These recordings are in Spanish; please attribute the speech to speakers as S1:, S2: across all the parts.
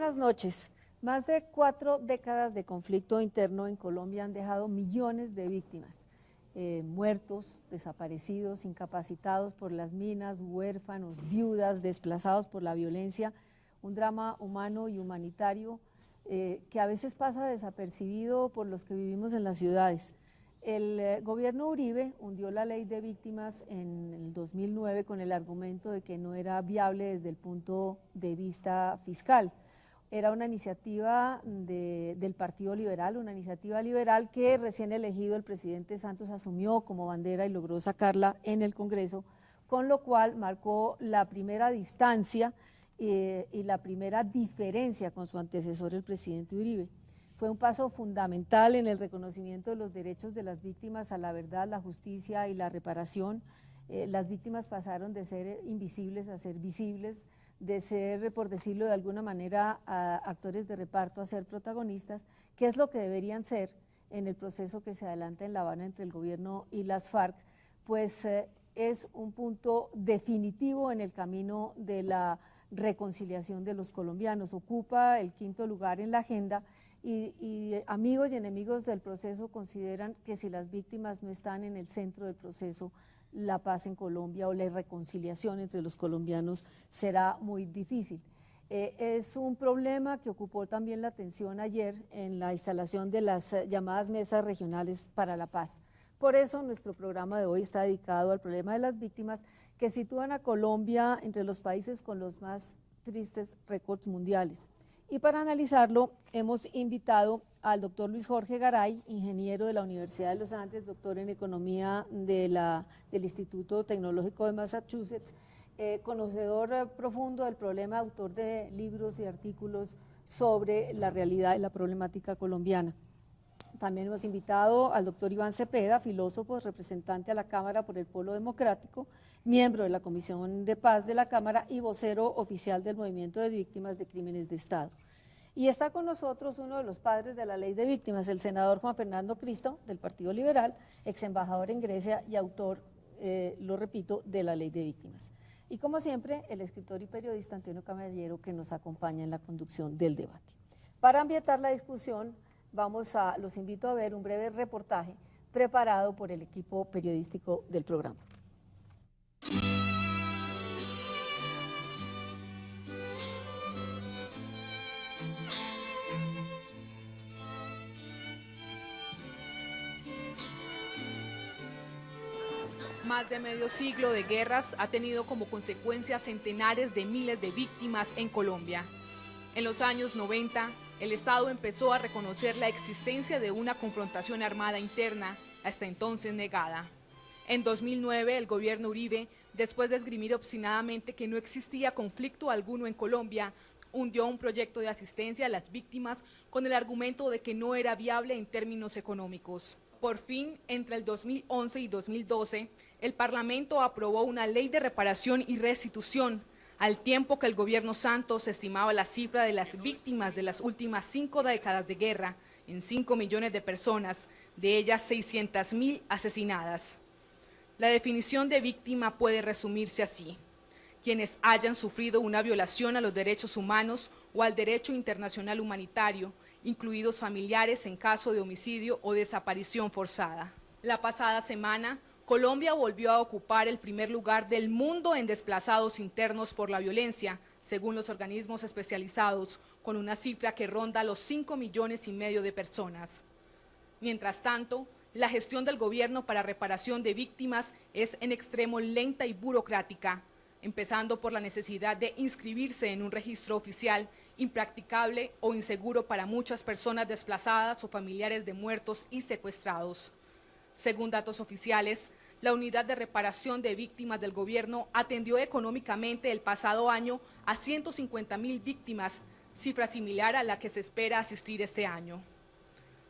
S1: buenas noches. Más de 4 décadas de conflicto interno en Colombia han dejado millones de víctimas, muertos, desaparecidos, incapacitados por las minas, huérfanos, viudas, desplazados por la violencia, un drama humano y humanitario que a veces pasa desapercibido por los que vivimos en las ciudades. El gobierno Uribe hundió la ley de víctimas en el 2009 con el argumento de que no era viable desde el punto de vista fiscal. Era una iniciativa del Partido Liberal, una iniciativa liberal que recién elegido el presidente Santos asumió como bandera y logró sacarla en el Congreso, con lo cual marcó la primera distancia y la primera diferencia con su antecesor, el presidente Uribe. Fue un paso fundamental en el reconocimiento de los derechos de las víctimas a la verdad, la justicia y la reparación. Las víctimas pasaron de ser invisibles a ser visibles, de ser, por decirlo de alguna manera, actores de reparto a ser protagonistas, que es lo que deberían ser en el proceso que se adelanta en La Habana entre el gobierno y las FARC, pues es un punto definitivo en el camino de la reconciliación de los colombianos. Ocupa el 5º lugar en la agenda y amigos y enemigos del proceso consideran que si las víctimas no están en el centro del proceso, la paz en Colombia o la reconciliación entre los colombianos será muy difícil. Es un problema que ocupó también la atención ayer en la instalación de las llamadas mesas regionales para la paz. Por eso nuestro programa de hoy está dedicado al problema de las víctimas que sitúan a Colombia entre los países con los más tristes récords mundiales. Y para analizarlo hemos invitado al doctor Luis Jorge Garay, ingeniero de la Universidad de los Andes, doctor en Economía del Instituto Tecnológico de Massachusetts, conocedor profundo del problema, autor de libros y artículos sobre la realidad y la problemática colombiana. También hemos invitado al doctor Iván Cepeda, filósofo, representante a la Cámara por el Polo Democrático, miembro de la Comisión de Paz de la Cámara y vocero oficial del Movimiento de Víctimas de Crímenes de Estado. Y está con nosotros uno de los padres de la Ley de Víctimas, el senador Juan Fernando Cristo, del Partido Liberal, ex embajador en Grecia y autor, lo repito, de la Ley de Víctimas. Y como siempre, el escritor y periodista Antonio Caballero, que nos acompaña en la conducción del debate. Para ambientar la discusión, los invito a ver un breve reportaje preparado por el equipo periodístico del programa.
S2: Más de medio siglo de guerras ha tenido como consecuencia centenares de miles de víctimas en Colombia. En los años 90, el Estado empezó a reconocer la existencia de una confrontación armada interna, hasta entonces negada. En 2009, el gobierno Uribe, después de esgrimir obstinadamente que no existía conflicto alguno en Colombia, hundió un proyecto de asistencia a las víctimas con el argumento de que no era viable en términos económicos. Por fin, entre el 2011 y 2012, el Parlamento aprobó una ley de reparación y restitución, al tiempo que el gobierno Santos estimaba la cifra de las víctimas de las últimas 5 décadas de guerra en 5 millones de personas, de ellas 600.000 asesinadas. La definición de víctima puede resumirse así: quienes hayan sufrido una violación a los derechos humanos o al derecho internacional humanitario, incluidos familiares en caso de homicidio o desaparición forzada. La pasada semana, Colombia volvió a ocupar el primer lugar del mundo en desplazados internos por la violencia, según los organismos especializados, con una cifra que ronda los 5,5 millones de personas. Mientras tanto, la gestión del gobierno para reparación de víctimas es en extremo lenta y burocrática, empezando por la necesidad de inscribirse en un registro oficial, impracticable o inseguro para muchas personas desplazadas o familiares de muertos y secuestrados. Según datos oficiales, la Unidad de Reparación de Víctimas del Gobierno atendió económicamente el pasado año a 150.000 víctimas, cifra similar a la que se espera asistir este año.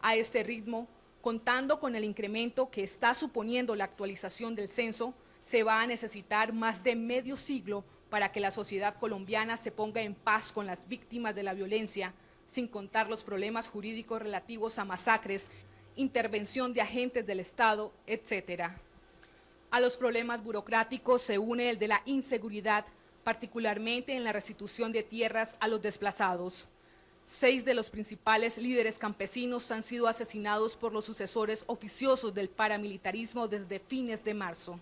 S2: A este ritmo, contando con el incremento que está suponiendo la actualización del censo, se va a necesitar más de medio siglo para que la sociedad colombiana se ponga en paz con las víctimas de la violencia, sin contar los problemas jurídicos relativos a masacres, intervención de agentes del Estado, etc. A los problemas burocráticos se une el de la inseguridad, particularmente en la restitución de tierras a los desplazados. 6 de los principales líderes campesinos han sido asesinados por los sucesores oficiosos del paramilitarismo desde fines de marzo.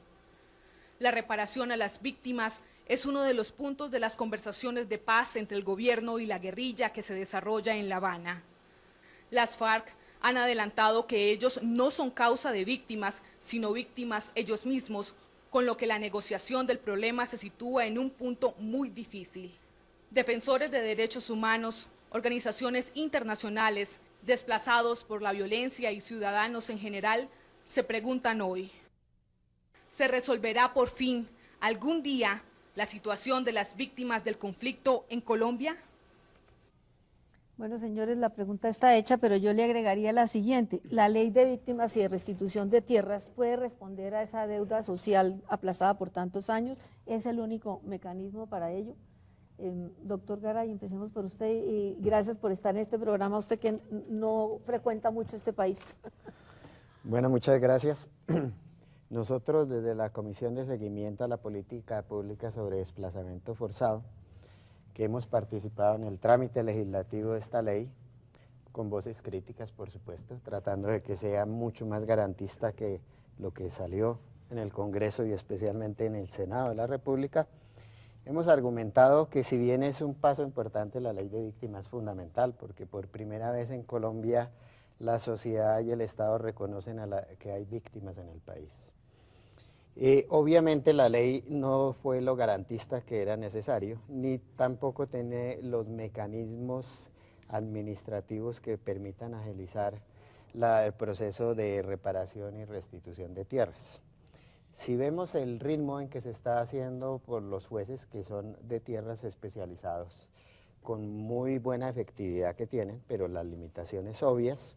S2: La reparación a las víctimas es uno de los puntos de las conversaciones de paz entre el gobierno y la guerrilla que se desarrolla en La Habana. Las FARC han adelantado que ellos no son causa de víctimas, sino víctimas ellos mismos, con lo que la negociación del problema se sitúa en un punto muy difícil. Defensores de derechos humanos, organizaciones internacionales, desplazados por la violencia y ciudadanos en general, se preguntan hoy, ¿se resolverá por fin algún día la situación de las víctimas del conflicto en Colombia?
S1: Bueno, señores, la pregunta está hecha, pero yo le agregaría la siguiente. ¿La ley de víctimas y de restitución de tierras puede responder a esa deuda social aplazada por tantos años? ¿Es el único mecanismo para ello? Doctor Garay, empecemos por usted y gracias por estar en este programa, usted que no frecuenta mucho este país.
S3: Bueno, muchas gracias. Nosotros desde la Comisión de Seguimiento a la Política Pública sobre Desplazamiento Forzado, que hemos participado en el trámite legislativo de esta ley, con voces críticas, por supuesto, tratando de que sea mucho más garantista que lo que salió en el Congreso y especialmente en el Senado de la República, hemos argumentado que si bien es un paso importante, la ley de víctimas es fundamental, porque por primera vez en Colombia la sociedad y el Estado reconocen que hay víctimas en el país. Obviamente la ley no fue lo garantista que era necesario, ni tampoco tiene los mecanismos administrativos que permitan agilizar el proceso de reparación y restitución de tierras. Si vemos el ritmo en que se está haciendo por los jueces que son de tierras especializados, con muy buena efectividad que tienen, pero las limitaciones obvias,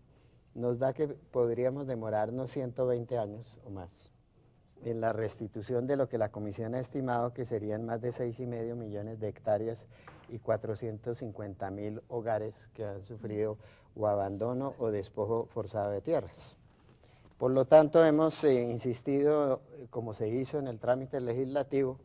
S3: nos da que podríamos demorarnos 120 años o más en la restitución de lo que la Comisión ha estimado que serían más de 6,5 millones de hectáreas y 450.000 hogares que han sufrido o abandono o despojo forzado de tierras. Por lo tanto, hemos insistido, como se hizo en el trámite legislativo,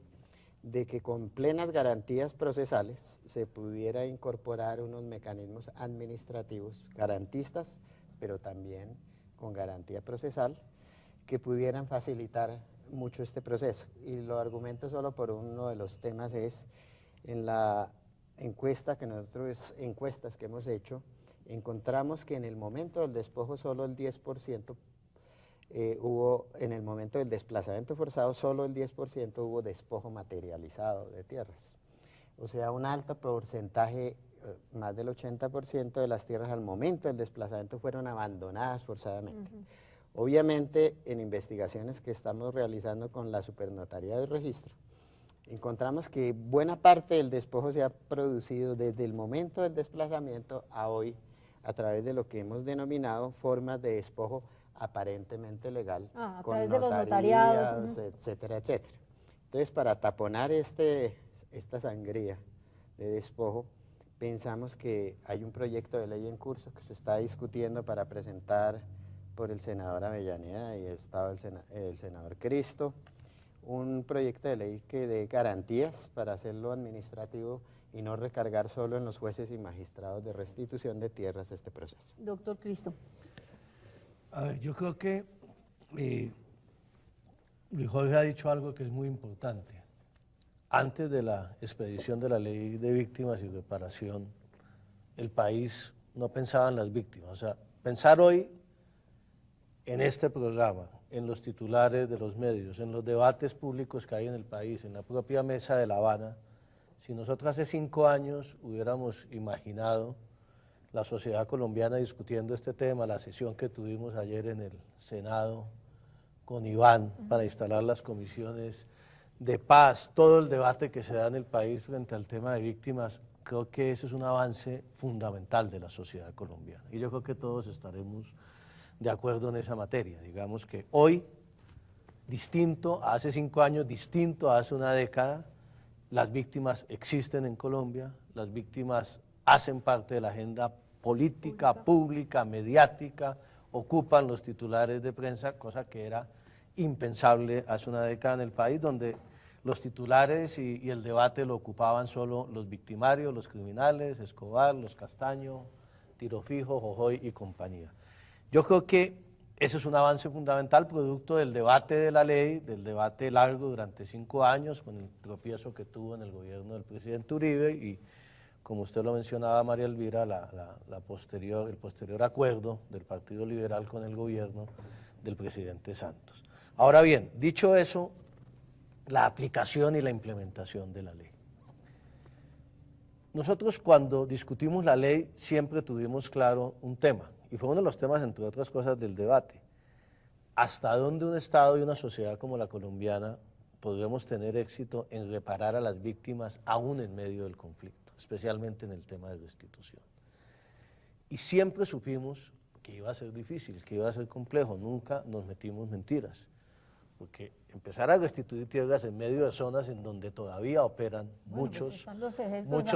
S3: de que con plenas garantías procesales se pudiera incorporar unos mecanismos administrativos garantistas, pero también con garantía procesal, que pudieran facilitar mucho este proceso. Y lo argumento solo por uno de los temas es, en la encuestas que hemos hecho, encontramos que en el momento del despojo solo el 10% en el momento del desplazamiento forzado, solo el 10% hubo despojo materializado de tierras. O sea, un alto porcentaje, más del 80% de las tierras al momento del desplazamiento fueron abandonadas forzadamente. Obviamente, en investigaciones que estamos realizando con la Supernotaría de Registro, encontramos que buena parte del despojo se ha producido desde el momento del desplazamiento a hoy, a través de lo que hemos denominado formas de despojo aparentemente legal,
S1: a
S3: con
S1: través de los
S3: notarías,
S1: notariados.
S3: etcétera, etcétera. Entonces, para taponar esta sangría de despojo, pensamos que hay un proyecto de ley en curso que se está discutiendo para presentar por el senador Avellaneda y el senador Cristo, un proyecto de ley que dé garantías para hacerlo administrativo y no recargar solo en los jueces y magistrados de restitución de tierras este proceso.
S1: Doctor Cristo.
S4: A ver, yo creo que Luis Jorge ha dicho algo que es muy importante. Antes de la expedición de la ley de víctimas y reparación, el país no pensaba en las víctimas. O sea, pensar hoy en este programa, en los titulares de los medios, en los debates públicos que hay en el país, en la propia mesa de La Habana, si nosotros hace 5 años hubiéramos imaginado la sociedad colombiana discutiendo este tema, la sesión que tuvimos ayer en el Senado con Iván para instalar las comisiones de paz, todo el debate que se da en el país frente al tema de víctimas, creo que eso es un avance fundamental de la sociedad colombiana. Y yo creo que todos estaremos de acuerdo en esa materia. Digamos que hoy, distinto a hace 5 años, distinto a hace una década, las víctimas existen en Colombia, las víctimas hacen parte de la agenda política, pública, mediática, ocupan los titulares de prensa, cosa que era impensable hace una década en el país, donde los titulares y el debate lo ocupaban solo los victimarios, los criminales, Escobar, los Castaño, Tiro Fijo, Jojoy y compañía. Yo creo que ese es un avance fundamental, producto del debate de la ley, del debate largo durante 5 años, con el tropiezo que tuvo en el gobierno del presidente Uribe y, como usted lo mencionaba, María Elvira, el posterior acuerdo del Partido Liberal con el gobierno del presidente Santos. Ahora bien, dicho eso, la aplicación y la implementación de la ley. Nosotros cuando discutimos la ley siempre tuvimos claro un tema, y fue uno de los temas, entre otras cosas, del debate. ¿Hasta dónde un Estado y una sociedad como la colombiana podremos tener éxito en reparar a las víctimas aún en medio del conflicto, especialmente en el tema de restitución? Y siempre supimos que iba a ser difícil, que iba a ser complejo, nunca nos metimos mentiras, porque empezar a restituir tierras en medio de zonas en donde todavía operan muchos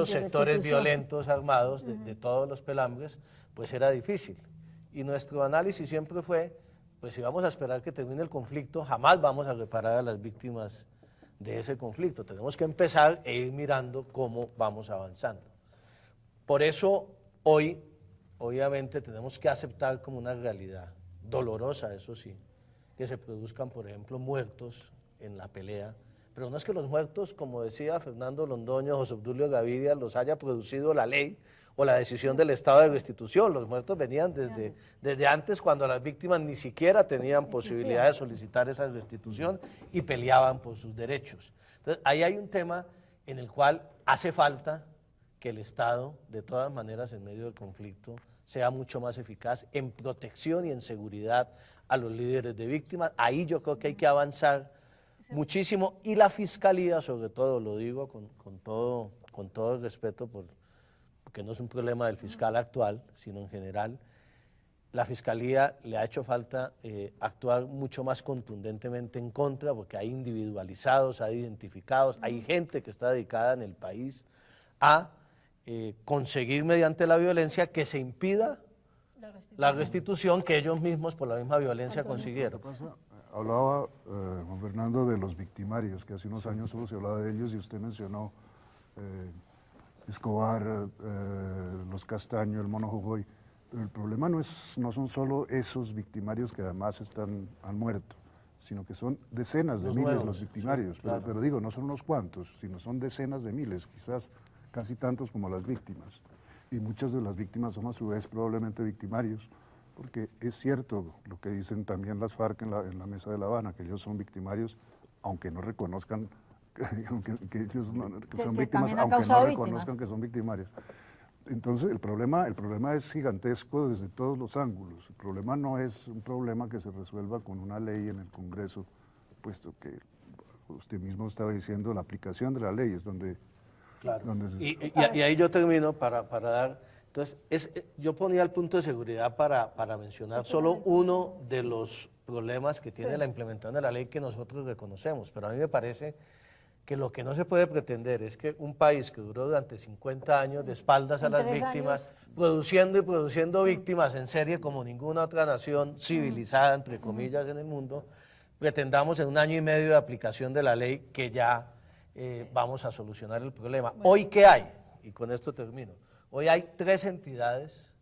S4: sectores violentos armados de todos los pelambres, pues era difícil. Y nuestro análisis siempre fue, pues si vamos a esperar que termine el conflicto, jamás vamos a reparar a las víctimas de ese conflicto. Tenemos que empezar e ir mirando cómo vamos avanzando. Por eso hoy, obviamente, tenemos que aceptar como una realidad, dolorosa eso sí, que se produzcan, por ejemplo, muertos en la pelea, pero no es que los muertos, como decía Fernando Londoño, José Obdulio Gaviria, los haya producido la ley o la decisión del Estado de restitución. Los muertos venían desde antes, cuando las víctimas ni siquiera tenían posibilidad de solicitar esa restitución y peleaban por sus derechos. Entonces, ahí hay un tema en el cual hace falta que el Estado, de todas maneras, en medio del conflicto, sea mucho más eficaz en protección y en seguridad a los líderes de víctimas. Ahí yo creo que hay que avanzar muchísimo, y la Fiscalía, sobre todo, lo digo con todo el respeto, porque no es un problema del fiscal actual, sino en general, la Fiscalía le ha hecho falta actuar mucho más contundentemente en contra, porque hay individualizados, hay identificados, hay gente que está dedicada en el país a conseguir mediante la violencia que se impida la restitución que ellos mismos por la misma violencia consiguieron.
S5: Hablaba Juan Fernando de los victimarios, que hace unos años solo se hablaba de ellos, y usted mencionó Escobar, los Castaño, el Mono Jojoy. Pero el problema no son solo esos victimarios que además han muerto, sino que son decenas de miles los victimarios. Sí, claro. Pero digo, no son unos cuantos, sino son decenas de miles, quizás casi tantos como las víctimas. Y muchas de las víctimas son a su vez probablemente victimarios, porque es cierto lo que dicen también las FARC en la Mesa de La Habana, que ellos son victimarios, aunque no reconozcan que ellos que son víctimas, aunque no reconozcan que son victimarios. Entonces el problema es gigantesco desde todos los ángulos. El problema no es un problema que se resuelva con una ley en el Congreso, puesto que usted mismo estaba diciendo, la aplicación de la ley es donde...
S4: Claro. Y ahí yo termino para dar... Entonces, yo ponía el punto de seguridad para mencionar solo uno de los problemas que tiene la implementación de la ley que nosotros reconocemos, pero a mí me parece que lo que no se puede pretender es que un país que duró durante 50 años de espaldas a las víctimas, produciendo y produciendo víctimas en serie como ninguna otra nación civilizada, entre comillas, en el mundo, pretendamos en 1 año y medio de aplicación de la ley que ya vamos a solucionar el problema. Bueno. Hoy, ¿qué hay? Y con esto termino. Hoy hay 3 entidades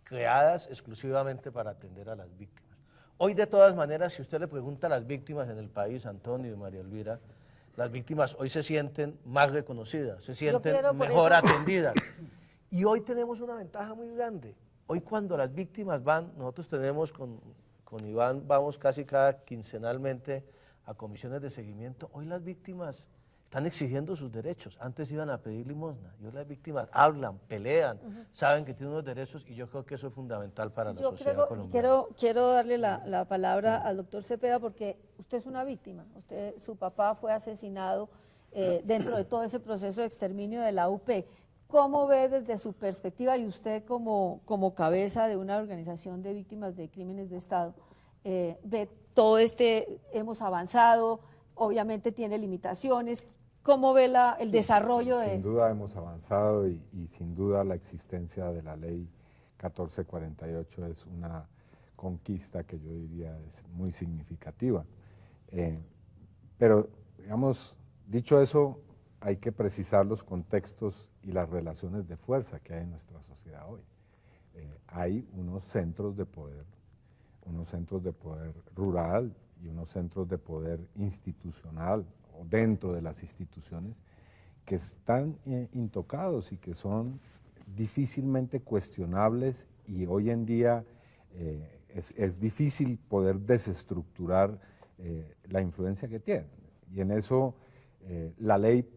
S4: creadas exclusivamente para atender a las víctimas. Hoy, de todas maneras, si usted le pregunta a las víctimas en el país, Antonio y María Elvira, las víctimas hoy se sienten más reconocidas, se sienten mejor atendidas. Y hoy tenemos una ventaja muy grande. Hoy cuando las víctimas van, nosotros tenemos con Iván, vamos casi cada quincenalmente a comisiones de seguimiento. Hoy las víctimas están exigiendo sus derechos. Antes iban a pedir limosna. Y hoy las víctimas hablan, pelean, saben que tienen unos derechos, y yo creo que eso es fundamental para la sociedad colombiana.
S1: Quiero darle la palabra al doctor Cepeda, porque usted es una víctima. Su papá fue asesinado dentro de todo ese proceso de exterminio de la UP. ¿Cómo ve desde su perspectiva, y usted como cabeza de una organización de víctimas de crímenes de Estado, ve todo hemos avanzado, obviamente tiene limitaciones? ¿Cómo ve el desarrollo de...?
S6: Sin duda hemos avanzado y sin duda la existencia de la ley 1448 es una conquista que yo diría es muy significativa. Pero, digamos, Dicho eso, hay que precisar los contextos y las relaciones de fuerza que hay en nuestra sociedad hoy. Hay unos centros de poder rural y unos centros de poder institucional o dentro de las instituciones que están intocados y que son difícilmente cuestionables, y hoy en día es difícil poder desestructurar la influencia que tienen. Y en eso la ley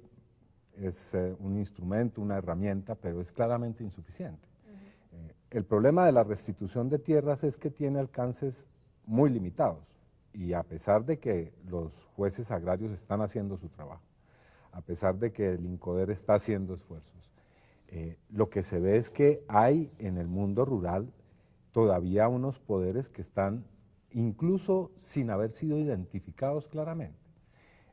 S6: es un instrumento, una herramienta, pero es claramente insuficiente. El problema de la restitución de tierras es que tiene alcances muy limitados, y a pesar de que los jueces agrarios están haciendo su trabajo, a pesar de que el INCODER está haciendo esfuerzos, lo que se ve es que hay en el mundo rural todavía unos poderes que están incluso sin haber sido identificados claramente.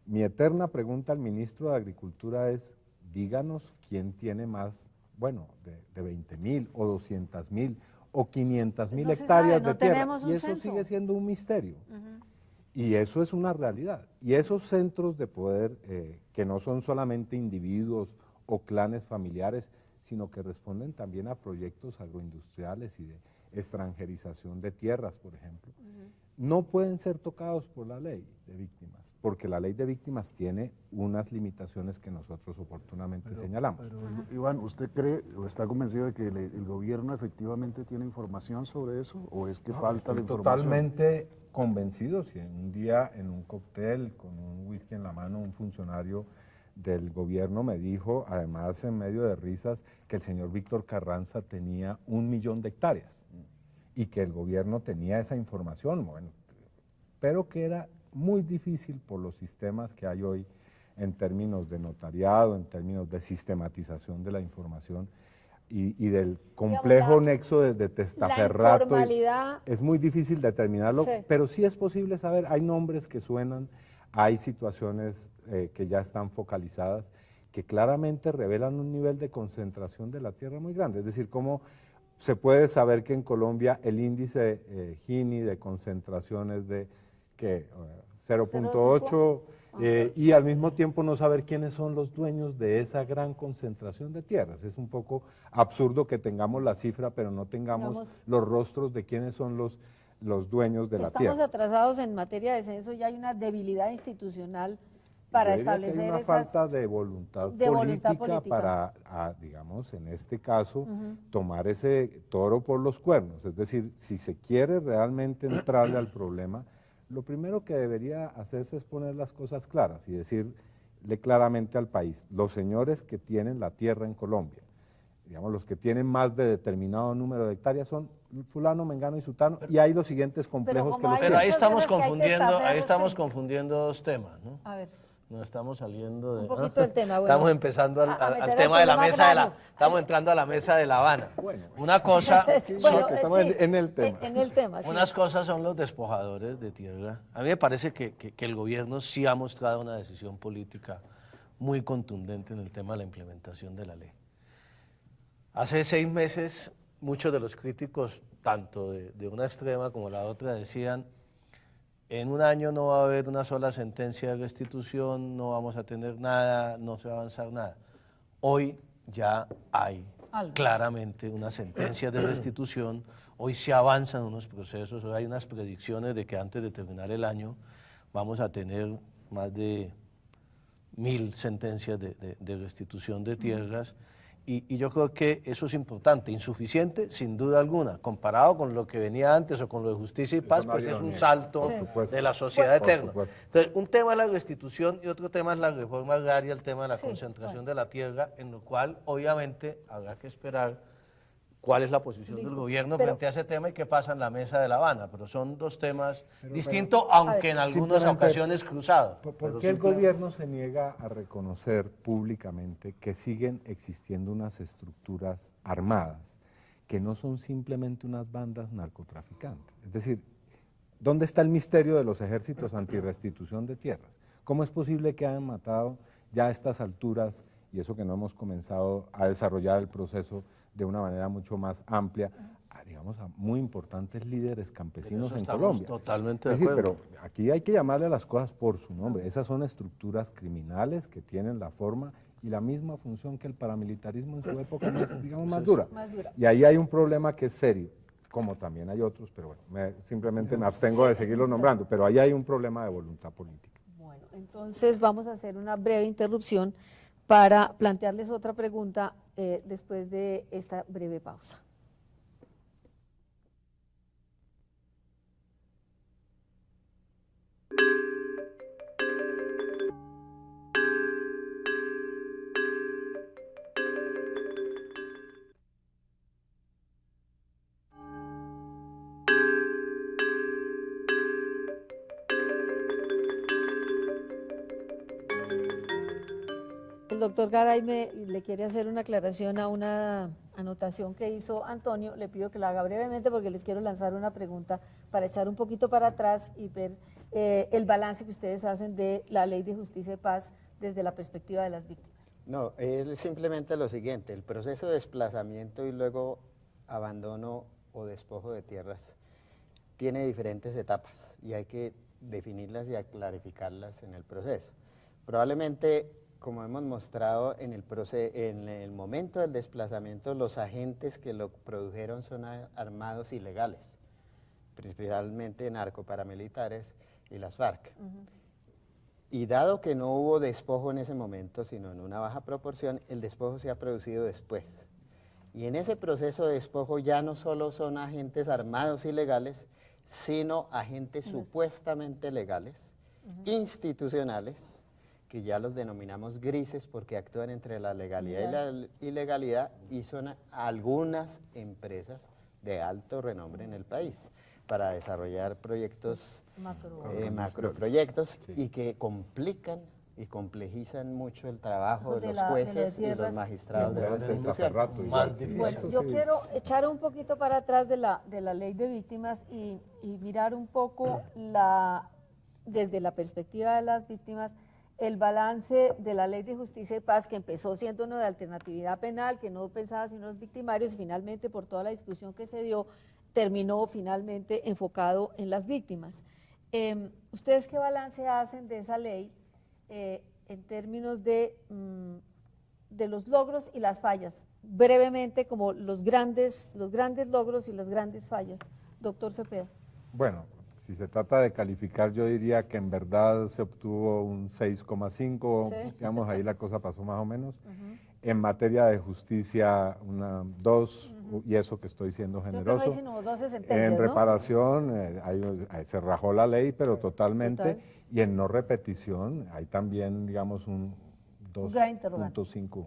S6: Mi eterna pregunta al ministro de Agricultura es: díganos quién tiene más, bueno, de 20.000 o 200.000 o 500.000 hectáreas de tierra, y eso sigue siendo un misterio. Y eso es una realidad. Y esos centros de poder, que no son solamente individuos o clanes familiares, sino que responden también a proyectos agroindustriales y de extranjerización de tierras, por ejemplo, no pueden ser tocados por la ley de víctimas, porque la ley de víctimas tiene unas limitaciones que nosotros oportunamente señalamos.
S5: Pero, Iván, ¿usted cree o está convencido de que el gobierno efectivamente tiene información sobre eso, o es que falta la información?
S6: Totalmente convencido. Si un día en un cóctel con un whisky en la mano un funcionario del gobierno me dijo, además en medio de risas, que el señor Víctor Carranza tenía 1 millón de hectáreas y que el gobierno tenía esa información, bueno, pero que era muy difícil por los sistemas que hay hoy en términos de notariado, en términos de sistematización de la información y del complejo nexo de testaferrato. Es muy difícil determinarlo, sí, pero sí es posible saber. Hay nombres que suenan, hay situaciones que ya están focalizadas, que claramente revelan un nivel de concentración de la tierra muy grande. Es decir, cómo se puede saber que en Colombia el índice Gini de concentración es de 0.8 y al mismo tiempo no saber quiénes son los dueños de esa gran concentración de tierras. Es un poco absurdo que tengamos la cifra, pero no tengamos los rostros de quiénes son los dueños de la tierra.
S1: Estamos atrasados en materia de censo, ya hay una debilidad institucional para establecer
S6: hay una falta de voluntad política para, digamos, en este caso, tomar ese toro por los cuernos. Es decir, si se quiere realmente entrarle al problema, lo primero que debería hacerse es poner las cosas claras y decirle claramente al país: los señores que tienen la tierra en Colombia, digamos, los que tienen más de determinado número de hectáreas son fulano, mengano y sutano, y hay los siguientes complejos que los tienen.
S4: Pero ahí estamos confundiendo dos temas, ¿no? A ver. No estamos saliendo de...
S1: Un poquito del tema, bueno.
S4: Estamos empezando al tema de la mesa de la... Estamos entrando a la mesa de La Habana. Bueno, una cosa...
S6: estamos en el tema.
S1: En el tema, sí.
S4: Unas cosas son los despojadores de tierra. A mí me parece que el gobierno sí ha mostrado una decisión política muy contundente en el tema de la implementación de la ley. Hace 6 meses, muchos de los críticos, tanto de una extrema como la otra, decían: en 1 año no va a haber una sola sentencia de restitución, no vamos a tener nada, no se va a avanzar nada. Hoy ya hay claramente una sentencia de restitución, hoy se avanzan unos procesos, hoy hay unas predicciones de que antes de terminar el año vamos a tener más de 1000 sentencias de restitución de tierras. Y yo creo que eso es importante, insuficiente sin duda alguna, comparado con lo que venía antes o con lo de Justicia y Paz, pues es un salto de la sociedad eterna. Entonces, un tema es la restitución y otro tema es la reforma agraria, el tema de la concentración de la tierra, en lo cual obviamente habrá que esperar cuál es la posición del gobierno frente a ese tema y qué pasa en la mesa de La Habana, pero son dos temas distintos, aunque en algunas ocasiones cruzados.
S6: ¿Por qué el gobierno se niega a reconocer públicamente que siguen existiendo unas estructuras armadas que no son simplemente unas bandas narcotraficantes? Es decir, ¿dónde está el misterio de los ejércitos antirrestitución de tierras? ¿Cómo es posible que hayan matado ya a estas alturas, y eso que no hemos comenzado a desarrollar el proceso de una manera mucho más amplia, digamos, a muy importantes líderes campesinos en
S4: estamos
S6: Colombia.
S4: Totalmente de
S6: Es decir,
S4: acuerdo.
S6: pero aquí hay que llamarle a las cosas por su nombre. Esas son estructuras criminales que tienen la forma y la misma función que el paramilitarismo en su época más, digamos, más dura.
S1: Más dura.
S6: Y ahí hay un problema que es serio, como también hay otros, pero bueno, simplemente me abstengo de seguirlos nombrando, pero ahí hay un problema de voluntad política.
S1: Bueno, entonces vamos a hacer una breve interrupción para plantearles otra pregunta después de esta breve pausa. El doctor Garay le quiere hacer una aclaración a una anotación que hizo Antonio. Le pido que la haga brevemente porque les quiero lanzar una pregunta para echar un poquito para atrás y ver el balance que ustedes hacen de la Ley de Justicia y Paz desde la perspectiva de las víctimas.
S3: No, es simplemente lo siguiente, el proceso de desplazamiento y luego abandono o despojo de tierras tiene diferentes etapas y hay que definirlas y clarificarlas en el proceso. Probablemente, como hemos mostrado en el momento del desplazamiento, los agentes que lo produjeron son armados ilegales, principalmente narcoparamilitares y las FARC. Y dado que no hubo despojo en ese momento, sino en una baja proporción, el despojo se ha producido después. Y en ese proceso de despojo ya no solo son agentes armados ilegales, sino agentes supuestamente legales, institucionales, que ya los denominamos grises porque actúan entre la legalidad y la ilegalidad, y son algunas empresas de alto renombre en el país para desarrollar proyectos, macroproyectos, y que complican y complejizan mucho el trabajo de los jueces y los magistrados de la institución.
S1: Bueno, yo quiero echar un poquito para atrás de la Ley de Víctimas y mirar un poco desde la perspectiva de las víctimas, el balance de la Ley de Justicia y Paz, que empezó siendo uno de alternatividad penal, que no pensaba sino los victimarios, y finalmente por toda la discusión que se dio, terminó finalmente enfocado en las víctimas. ¿Ustedes qué balance hacen de esa ley en términos de los logros y las fallas? Brevemente, como los grandes logros y las grandes fallas. Doctor Cepeda.
S6: Bueno, si se trata de calificar, yo diría que en verdad se obtuvo un 6,5,
S1: sí,
S6: digamos, ahí la cosa pasó más o menos. En materia de justicia, una 2, y eso que estoy siendo generoso.
S1: Creo que no hay sino 12 sentencias,
S6: en
S1: ¿no?
S6: reparación, se rajó la ley, pero sí, totalmente. Total. Y en no repetición, hay también, digamos, un 2.5.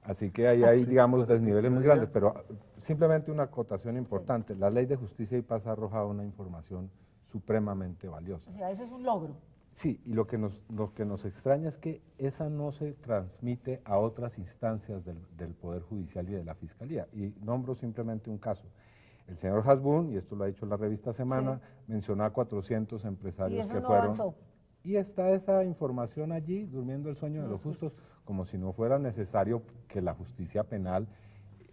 S6: Así que ahí hay, digamos, desniveles muy grandes, pero simplemente una acotación importante. Sí. La Ley de Justicia y Paz ha arrojado una información supremamente valiosa.
S1: O sea, eso es un logro.
S6: Sí, y lo que nos extraña es que esa no se transmite a otras instancias del Poder Judicial y de la Fiscalía. Y nombro simplemente un caso. El señor Hasbún, y esto lo ha dicho la revista Semana, sí, mencionó a 400 empresarios que fueron... Avanzó. Y está esa información allí, durmiendo el sueño de los justos, como si no fuera necesario que la justicia penal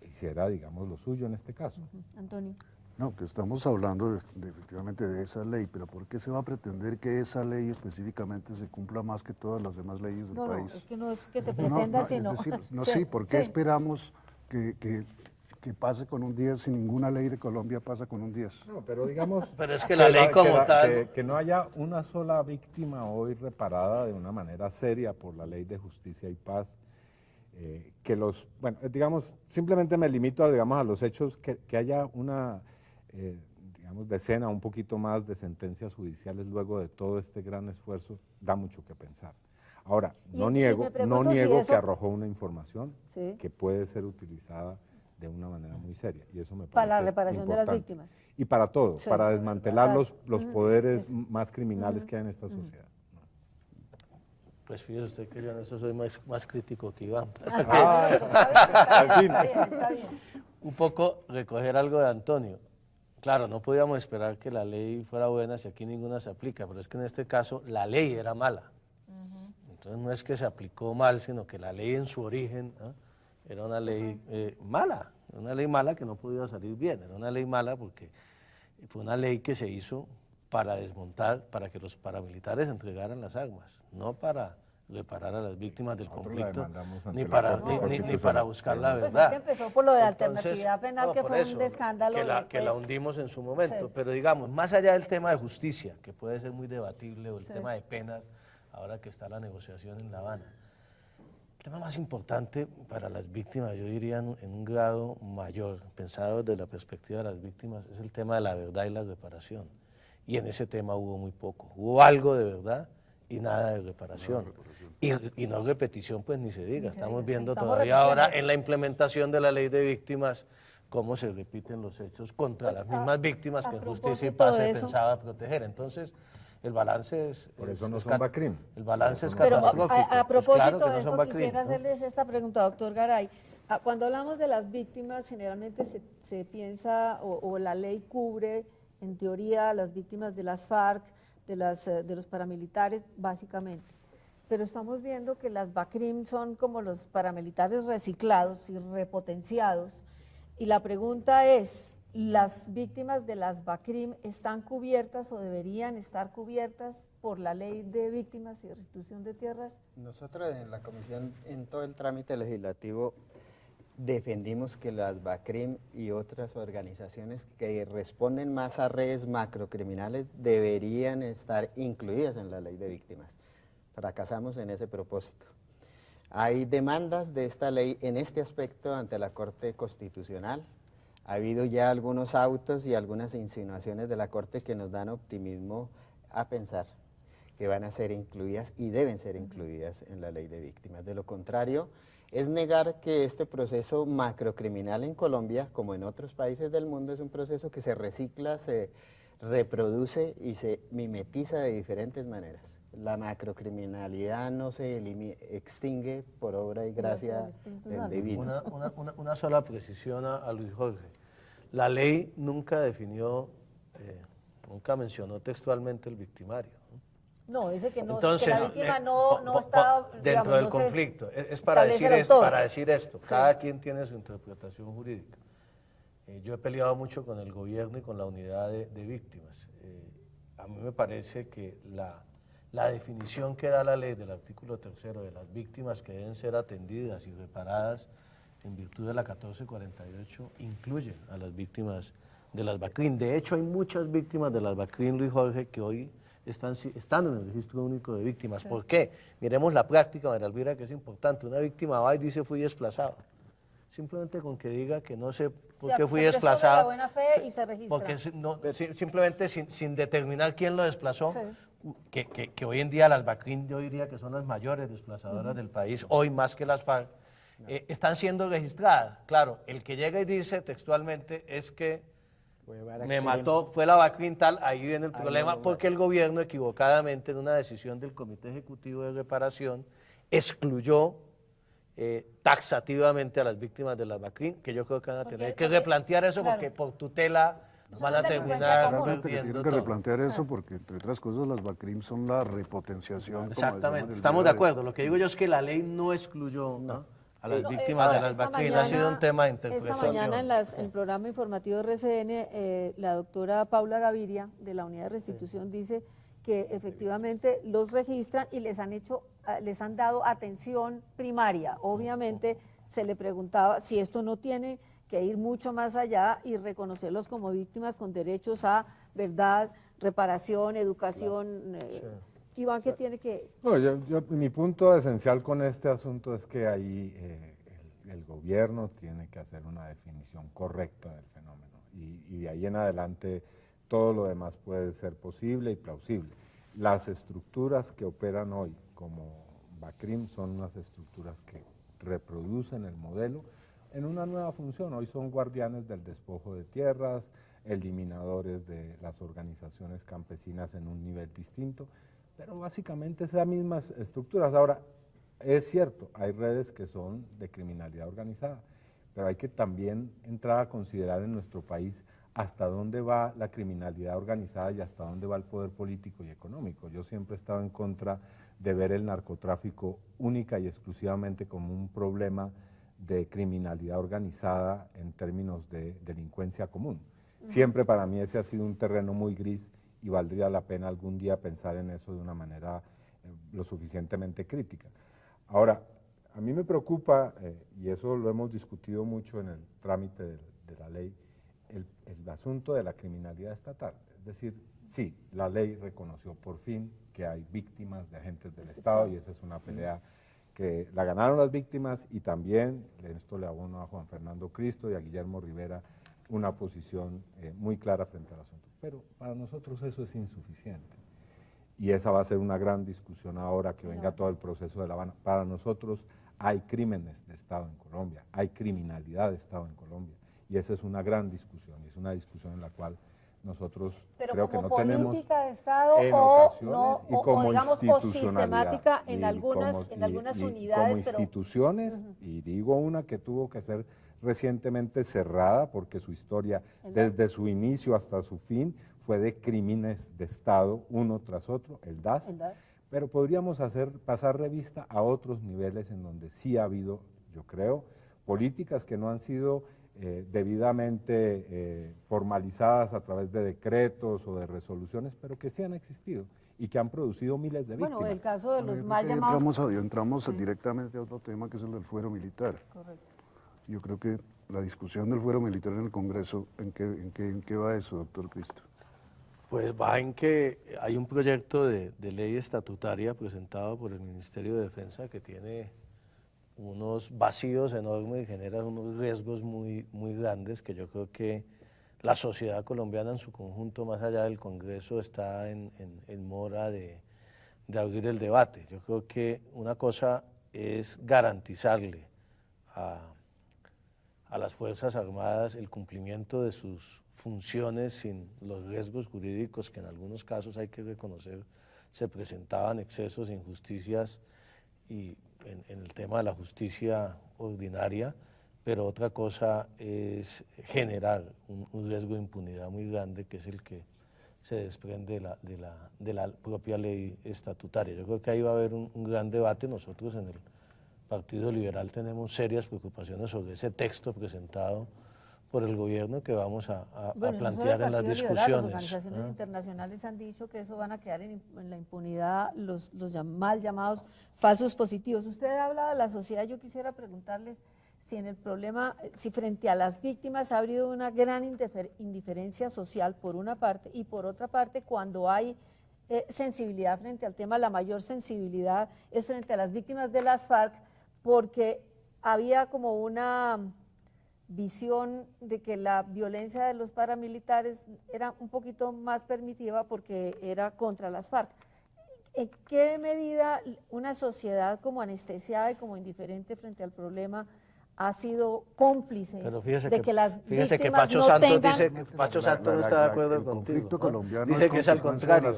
S6: hiciera, digamos, lo suyo en este caso.
S1: Antonio.
S5: No, que estamos hablando efectivamente de esa ley, pero ¿por qué se va a pretender que esa ley específicamente se cumpla más que todas las demás leyes del país?
S1: No, es que no es que se pretenda, sino...
S5: Es decir, sí, ¿por qué esperamos que pase con un 10 si ninguna ley de Colombia pasa con un 10?
S6: No, pero digamos...
S4: pero es que la ley como tal...
S6: Que no haya una sola víctima hoy reparada de una manera seria por la Ley de Justicia y Paz, que los... Bueno, digamos, simplemente me limito a los hechos, que haya una... digamos, decena, un poquito más de sentencias judiciales luego de todo este gran esfuerzo, da mucho que pensar. Ahora, no niego que arrojó una información, sí, que puede ser utilizada de una manera muy seria, y eso me parece
S1: para la reparación
S6: importante.
S1: de las víctimas.
S6: Y para todo, sí, para desmantelar los poderes más criminales que hay en esta sociedad.
S4: Pues fíjese usted que yo en eso soy más crítico que Iván.
S1: Está bien.
S4: Un poco recoger algo de Antonio. Claro, no podíamos esperar que la ley fuera buena si aquí ninguna se aplica, pero es que en este caso la ley era mala. Entonces no es que se aplicó mal, sino que la ley en su origen Era una ley mala, una ley mala que no podía salir bien, era una ley mala porque fue una ley que se hizo para desmontar, para que los paramilitares entregaran las armas, no para reparar a las víctimas del conflicto, ni para buscar la
S1: Pues
S4: verdad.
S1: es que empezó por lo de
S4: Entonces,
S1: alternatividad penal,
S4: no,
S1: que
S4: por
S1: fue
S4: eso,
S1: un escándalo.
S4: que la hundimos en su momento,
S1: Sí.
S4: pero digamos, más allá del tema de justicia, que puede ser muy debatible, o el
S1: Sí.
S4: tema de penas, ahora que está la negociación en La Habana, el tema más importante para las víctimas, yo diría en un grado mayor, pensado desde la perspectiva de las víctimas, es el tema de la verdad y la reparación. Y en ese tema hubo muy poco. Hubo algo de verdad y nada de reparación. Y no repetición, pues ni se diga. Estamos viendo todavía ahora en la implementación de la ley de víctimas cómo se repiten los hechos contra las mismas víctimas que en Justicia y Paz se pensaba proteger. Entonces, el balance es...
S6: Por eso no son BACRIM.
S4: El balance es
S1: Pero
S4: catastrófico.
S1: a propósito
S4: Pues claro que
S1: de
S4: no son
S1: eso,
S4: BACRIM,
S1: quisiera
S4: ¿no?
S1: hacerles esta pregunta, doctor Garay. Cuando hablamos de las víctimas, generalmente se piensa, o la ley cubre, en teoría, a las víctimas de las FARC, de los paramilitares, básicamente. Pero estamos viendo que las BACRIM son como los paramilitares reciclados y repotenciados. Y la pregunta es, ¿las víctimas de las BACRIM están cubiertas o deberían estar cubiertas por la ley de víctimas y de restitución de tierras?
S3: Nosotros en la comisión, en todo el trámite legislativo, defendimos que las BACRIM y otras organizaciones que responden más a redes macrocriminales deberían estar incluidas en la ley de víctimas. Fracasamos en ese propósito. Hay demandas de esta ley en este aspecto ante la Corte Constitucional. Ha habido ya algunos autos y algunas insinuaciones de la Corte que nos dan optimismo a pensar que van a ser incluidas y deben ser incluidas en la ley de víctimas. De lo contrario, es negar que este proceso macrocriminal en Colombia, como en otros países del mundo, es un proceso que se recicla, se reproduce y se mimetiza de diferentes maneras. La macrocriminalidad no se extingue por obra y gracia del divino.
S4: Una sola precisión a Luis Jorge. La ley nunca definió, nunca mencionó textualmente el victimario.
S1: No, dice que no.
S4: Entonces,
S1: que la víctima no está
S4: dentro del conflicto. Es para decir esto. Sí. Cada quien tiene su interpretación jurídica. Yo he peleado mucho con el gobierno y con la unidad de víctimas. A mí me parece que la definición que da la ley del artículo 3 de las víctimas que deben ser atendidas y reparadas en virtud de la 1448 incluye a las víctimas de las BACRIM. De hecho, hay muchas víctimas de las BACRIM, Luis Jorge, que hoy están en el registro único de víctimas. Sí. ¿Por qué? Miremos la práctica, María Elvira, que es importante. Una víctima va y dice fui desplazado. Simplemente con que diga que no sé por qué fui desplazado.
S1: De buena fe y se registra.
S4: Porque simplemente sin determinar quién lo desplazó, sí. que hoy en día las BACRIM yo diría que son las mayores desplazadoras del país, hoy más que las FARC, están siendo registradas. Claro, el que llega y dice textualmente es que me mató, fue la BACRIM tal, ahí viene el problema, porque el gobierno equivocadamente en una decisión del Comité Ejecutivo de Reparación excluyó taxativamente a las víctimas de las BACRIM, que yo creo que van a tener que replantear eso, claro. Porque por tutela van a terminar
S5: perdiendo. Tienen que replantear eso porque, entre otras cosas, las BACRIM son la repotenciación.
S4: Exactamente, estamos de acuerdo. Lo que digo yo es que la ley no excluyó a las víctimas de las BACRIM, ha sido un tema de interpretación.
S1: Esta mañana en el programa informativo RCN, la doctora Paula Gaviria, de la Unidad de Restitución, dice que efectivamente los registran y les han dado atención primaria. Obviamente se le preguntaba si esto no tiene que ir mucho más allá y reconocerlos como víctimas con derechos a verdad, reparación, educación. Iván, ¿qué tiene que...?
S6: No, mi punto esencial con este asunto es que ahí el gobierno tiene que hacer una definición correcta del fenómeno y de ahí en adelante todo lo demás puede ser posible y plausible. Las estructuras que operan hoy como BACRIM son unas estructuras que reproducen el modelo en una nueva función. Hoy son guardianes del despojo de tierras, eliminadores de las organizaciones campesinas en un nivel distinto, pero básicamente es las mismas estructuras. Ahora, es cierto, hay redes que son de criminalidad organizada, pero hay que también entrar a considerar en nuestro país hasta dónde va la criminalidad organizada y hasta dónde va el poder político y económico. Yo siempre he estado en contra de ver el narcotráfico única y exclusivamente como un problema de criminalidad organizada en términos de delincuencia común. Siempre para mí ese ha sido un terreno muy gris y valdría la pena algún día pensar en eso de una manera lo suficientemente crítica. Ahora, a mí me preocupa, y eso lo hemos discutido mucho en el trámite de la ley, el asunto de la criminalidad estatal. Es decir, sí, la ley reconoció por fin que hay víctimas de agentes del Estado y esa es una pelea que la ganaron las víctimas y también, esto le abono a Juan Fernando Cristo y a Guillermo Rivera, una posición muy clara frente al asunto. Pero para nosotros eso es insuficiente y esa va a ser una gran discusión ahora que venga todo el proceso de La Habana. Para nosotros hay crímenes de Estado en Colombia, hay criminalidad de Estado en Colombia y esa es una gran discusión y es una discusión en la cual nosotros creo que no tenemos
S1: política de Estado
S6: en
S1: o
S6: ocasiones
S1: no,
S6: y como
S1: digamos, o sistemática en
S6: y
S1: algunas unidades.
S6: Como instituciones, y digo una que tuvo que ser recientemente cerrada porque su historia desde su inicio hasta su fin fue de crímenes de Estado uno tras otro, el DAS, pero podríamos pasar revista a otros niveles en donde sí ha habido, yo creo, políticas que no han sido debidamente formalizadas a través de decretos o de resoluciones, pero que sí han existido y que han producido miles de víctimas.
S1: Bueno, el caso de los mal llamados...
S5: Entramos directamente a otro tema que es el del fuero militar.
S1: Correcto.
S5: Yo creo que la discusión del fuero militar en el Congreso, ¿en qué va eso, doctor Cristo?
S4: Pues va en que hay un proyecto de ley estatutaria presentado por el Ministerio de Defensa que tiene unos vacíos enormes y genera unos riesgos muy grandes que yo creo que la sociedad colombiana en su conjunto, más allá del Congreso, está en mora de abrir el debate. Yo creo que una cosa es garantizarle a las Fuerzas Armadas el cumplimiento de sus funciones sin los riesgos jurídicos que en algunos casos hay que reconocer se presentaban, excesos, injusticias y en el tema de la justicia ordinaria, pero otra cosa es generar un riesgo de impunidad muy grande que es el que se desprende de la propia ley estatutaria. Yo creo que ahí va a haber un gran debate. Nosotros en el Partido Liberal tenemos serias preocupaciones sobre ese texto presentado por el gobierno que vamos a plantear en las discusiones.
S1: Las organizaciones internacionales han dicho que eso van a quedar en la impunidad los mal llamados falsos positivos. Usted habla de la sociedad, yo quisiera preguntarles si en el problema, si frente a las víctimas ha habido una gran indiferencia social por una parte y por otra parte cuando hay sensibilidad frente al tema, la mayor sensibilidad es frente a las víctimas de las FARC porque había como una visión de que la violencia de los paramilitares era un poquito más permisiva porque era contra las FARC. ¿En qué medida una sociedad como anestesiada y como indiferente frente al problema ha sido cómplice de que las víctimas
S4: que Pacho
S1: no
S4: Santos
S1: tengan...
S4: dice que Pacho Santos no está de acuerdo
S5: el
S4: contigo.
S5: conflicto colombiano
S4: Dice que es al contrario,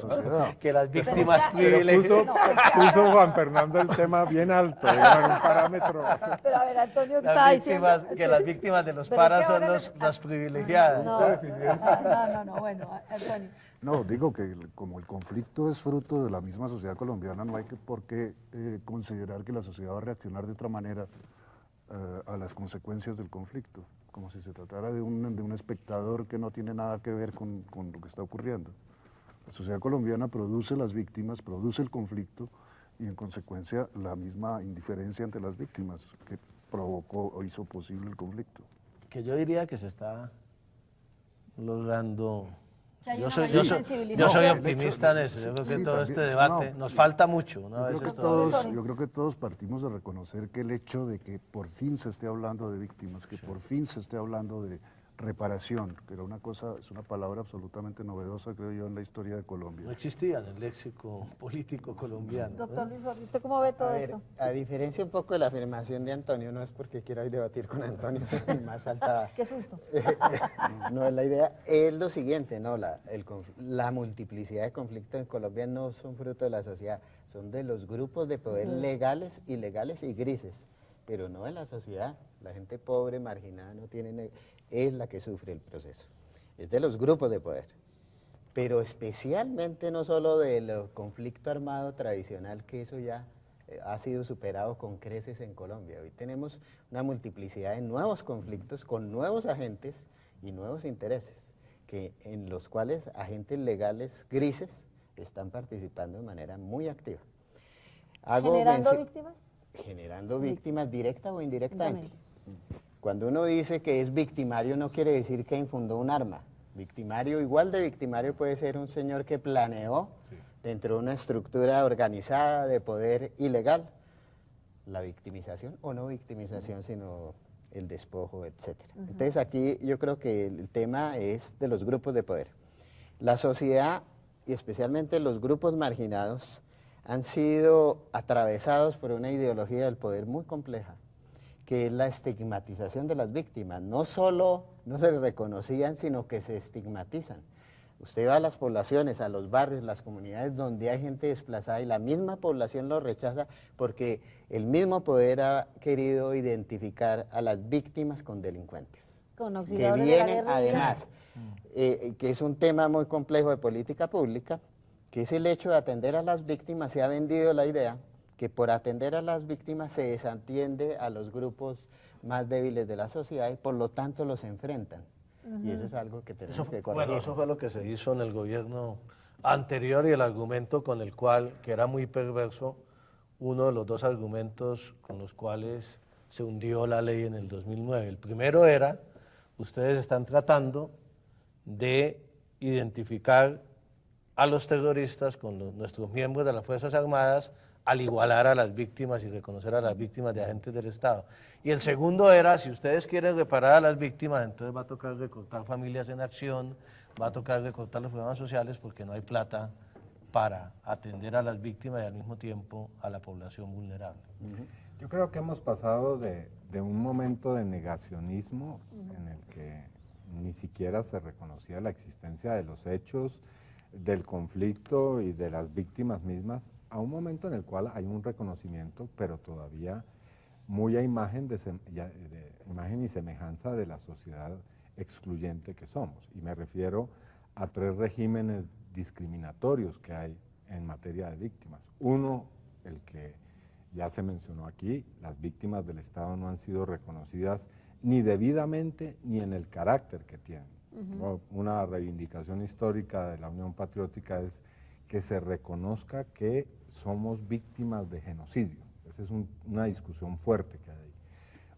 S4: que las víctimas privilegiadas.
S6: Puso Juan Fernando el tema bien alto, era un parámetro.
S1: Pero a ver, Antonio, ¿qué estaba diciendo?
S4: Que las víctimas de los paras son las privilegiadas.
S1: No, bueno, Antonio.
S5: No, digo que como el conflicto es fruto de la misma sociedad colombiana, no hay por qué considerar que la sociedad va a reaccionar de otra manera a las consecuencias del conflicto, como si se tratara de un espectador que no tiene nada que ver con lo que está ocurriendo. La sociedad colombiana produce las víctimas, produce el conflicto y en consecuencia la misma indiferencia ante las víctimas que provocó o hizo posible el conflicto.
S4: Que yo diría que se está logrando... Yo soy optimista en eso, yo creo que todo este debate nos falta mucho.
S5: Yo creo que todos partimos de reconocer que el hecho de que por fin se esté hablando de víctimas, que por fin se esté hablando de reparación, que era es una palabra absolutamente novedosa, creo yo, en la historia de Colombia.
S4: No existía en el léxico político colombiano.
S1: Doctor Luis Jorge, ¿usted cómo ve todo esto?
S3: A diferencia un poco de la afirmación de Antonio, no es porque quiera debatir con Antonio, más faltaba.
S1: Qué susto.
S3: No, la idea es lo siguiente, no, la multiplicidad de conflictos en Colombia no son fruto de la sociedad, son de los grupos de poder legales, ilegales y grises, pero no de la sociedad. La gente pobre, marginada, no tiene, es la que sufre el proceso. Es de los grupos de poder, pero especialmente no solo del conflicto armado tradicional, que eso ya ha sido superado con creces en Colombia. Hoy tenemos una multiplicidad de nuevos conflictos con nuevos agentes y nuevos intereses, en los cuales agentes legales grises están participando de manera muy activa.
S1: ¿Generando víctimas?
S3: Generando víctimas directa o indirectamente. Cuando uno dice que es victimario no quiere decir que infundó un arma. Victimario, igual de victimario puede ser un señor que planeó dentro de una estructura organizada de poder ilegal la victimización o no victimización, sino el despojo, etc. Entonces aquí yo creo que el tema es de los grupos de poder. La sociedad y especialmente los grupos marginados han sido atravesados por una ideología del poder muy compleja, que es la estigmatización de las víctimas. No solo no se reconocían, sino que se estigmatizan. Usted va a las poblaciones, a los barrios, las comunidades donde hay gente desplazada y la misma población lo rechaza porque el mismo poder ha querido identificar a las víctimas con delincuentes.
S1: Con
S3: Que
S1: auxiliadores de la
S3: vienen
S1: guerrilla.
S3: además, que es un tema muy complejo de política pública, que es el hecho de atender a las víctimas. Se ha vendido la idea que por atender a las víctimas se desatiende a los grupos más débiles de la sociedad y por lo tanto los enfrentan. Y eso es algo que tenemos que corregir.
S4: Bueno, eso fue lo que se hizo en el gobierno anterior y el argumento con el cual, que era muy perverso, uno de los dos argumentos con los cuales se hundió la ley en el 2009. El primero era, ustedes están tratando de identificar a los terroristas con nuestros miembros de las Fuerzas Armadas al igualar a las víctimas y reconocer a las víctimas de agentes del Estado. Y el segundo era, si ustedes quieren reparar a las víctimas, entonces va a tocar recortar familias en acción, va a tocar recortar los programas sociales porque no hay plata para atender a las víctimas y al mismo tiempo a la población vulnerable.
S6: Yo creo que hemos pasado de un momento de negacionismo en el que ni siquiera se reconocía la existencia de los hechos, del conflicto y de las víctimas mismas, a un momento en el cual hay un reconocimiento, pero todavía muy a imagen y semejanza de la sociedad excluyente que somos. Y me refiero a tres regímenes discriminatorios que hay en materia de víctimas. Uno, el que ya se mencionó aquí, las víctimas del Estado no han sido reconocidas ni debidamente ni en el carácter que tienen. Una reivindicación histórica de la Unión Patriótica es que se reconozca que somos víctimas de genocidio. Esa es una discusión fuerte que hay ahí.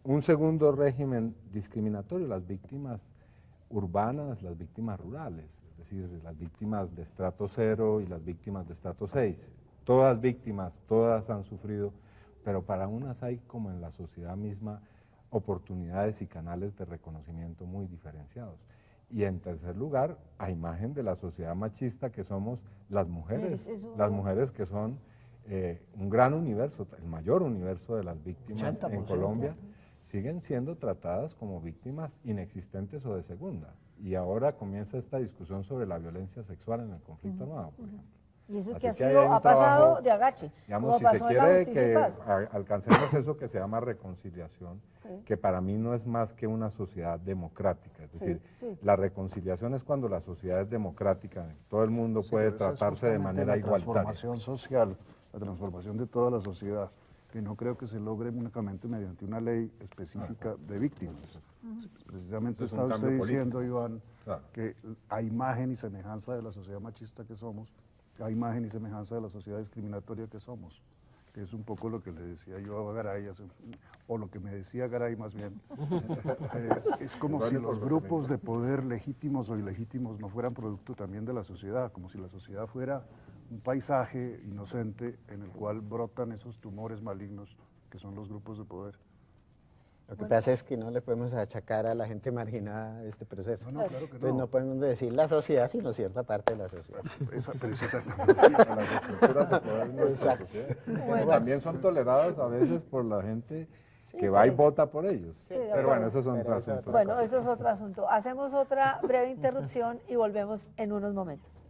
S6: Un segundo régimen discriminatorio, las víctimas urbanas, las víctimas rurales, es decir, las víctimas de estrato 0 y las víctimas de estrato 6. Todas víctimas, todas han sufrido, pero para unas hay, como en la sociedad misma, oportunidades y canales de reconocimiento muy diferenciados. Y en tercer lugar, a imagen de la sociedad machista que somos las mujeres que son un gran universo, el mayor universo de las víctimas en Colombia, siguen siendo tratadas como víctimas inexistentes o de segunda. Y ahora comienza esta discusión sobre la violencia sexual en el conflicto armado, por ejemplo.
S1: Y eso
S6: Así
S1: que ha pasado de agache.
S6: Digamos, si se quiere que alcancemos eso que se llama reconciliación, que para mí no es más que una sociedad democrática. Es decir, la reconciliación es cuando la sociedad es democrática, todo el mundo puede tratarse de manera igualitaria.
S5: La transformación social, la transformación de toda la sociedad, que no creo que se logre únicamente mediante una ley específica de víctimas. Precisamente está usted diciendo, Iván, que a imagen y semejanza de la sociedad machista que somos, a imagen y semejanza de la sociedad discriminatoria que somos, que es un poco lo que le decía yo a Garay, o lo que me decía Garay más bien. Es como si los grupos de poder legítimos o ilegítimos no fueran producto también de la sociedad, como si la sociedad fuera un paisaje inocente en el cual brotan esos tumores malignos que son los grupos de poder.
S3: Lo que pasa es que no le podemos achacar a la gente marginada este proceso.
S5: No, claro que no.
S3: Entonces no podemos decir la sociedad, sino cierta parte de la sociedad.
S5: Pero es exactamente.
S6: A las estructuras de poder de nuestra sociedad. Bueno, también son toleradas a veces por la gente que va y vota por ellos. Pero bueno, eso es otro asunto.
S1: Bueno, eso es otro asunto. Hacemos otra breve interrupción y volvemos en unos momentos.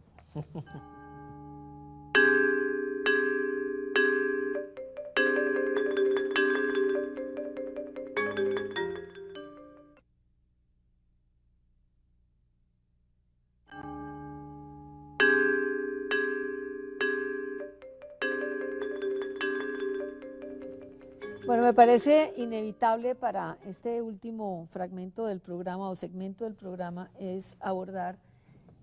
S1: me parece inevitable para este último fragmento del programa o segmento del programa es abordar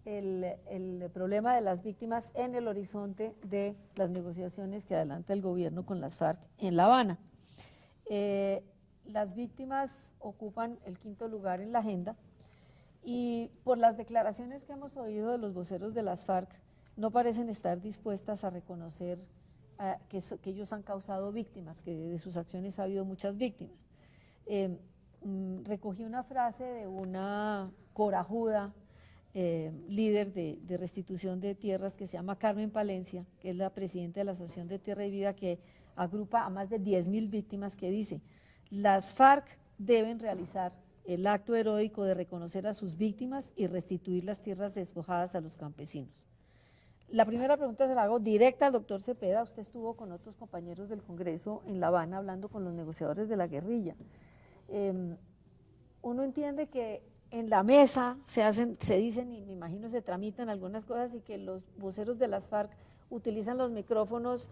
S1: el problema de las víctimas en el horizonte de las negociaciones que adelanta el gobierno con las FARC en La Habana. Las víctimas ocupan el 5º lugar en la agenda y por las declaraciones que hemos oído de los voceros de las FARC no parecen estar dispuestas a reconocer que ellos han causado víctimas, que de sus acciones ha habido muchas víctimas. Recogí una frase de una corajuda líder de restitución de tierras que se llama Carmen Palencia, que es la presidenta de la Asociación de Tierra y Vida, que agrupa a más de 10.000 víctimas, que dice: las FARC deben realizar el acto heroico de reconocer a sus víctimas y restituir las tierras despojadas a los campesinos. La primera pregunta se la hago directa al doctor Cepeda. Usted estuvo con otros compañeros del Congreso en La Habana hablando con los negociadores de la guerrilla. Uno entiende que en la mesa se dicen y me imagino se tramitan algunas cosas y que los voceros de las FARC utilizan los micrófonos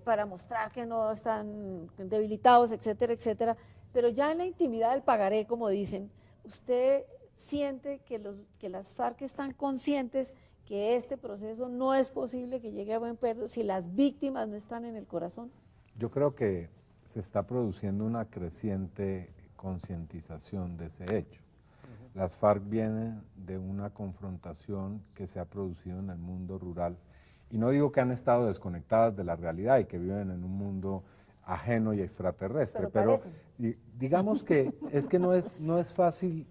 S1: para mostrar que no están debilitados, etcétera, etcétera, pero ya en la intimidad del pagaré, como dicen, ¿usted siente que las FARC están conscientes que este proceso no es posible que llegue a buen puerto si las víctimas no están en el corazón?
S6: Yo creo que se está produciendo una creciente concientización de ese hecho. Las FARC vienen de una confrontación que se ha producido en el mundo rural, y no digo que han estado desconectadas de la realidad y que viven en un mundo ajeno y extraterrestre, pero digamos que es que no es fácil,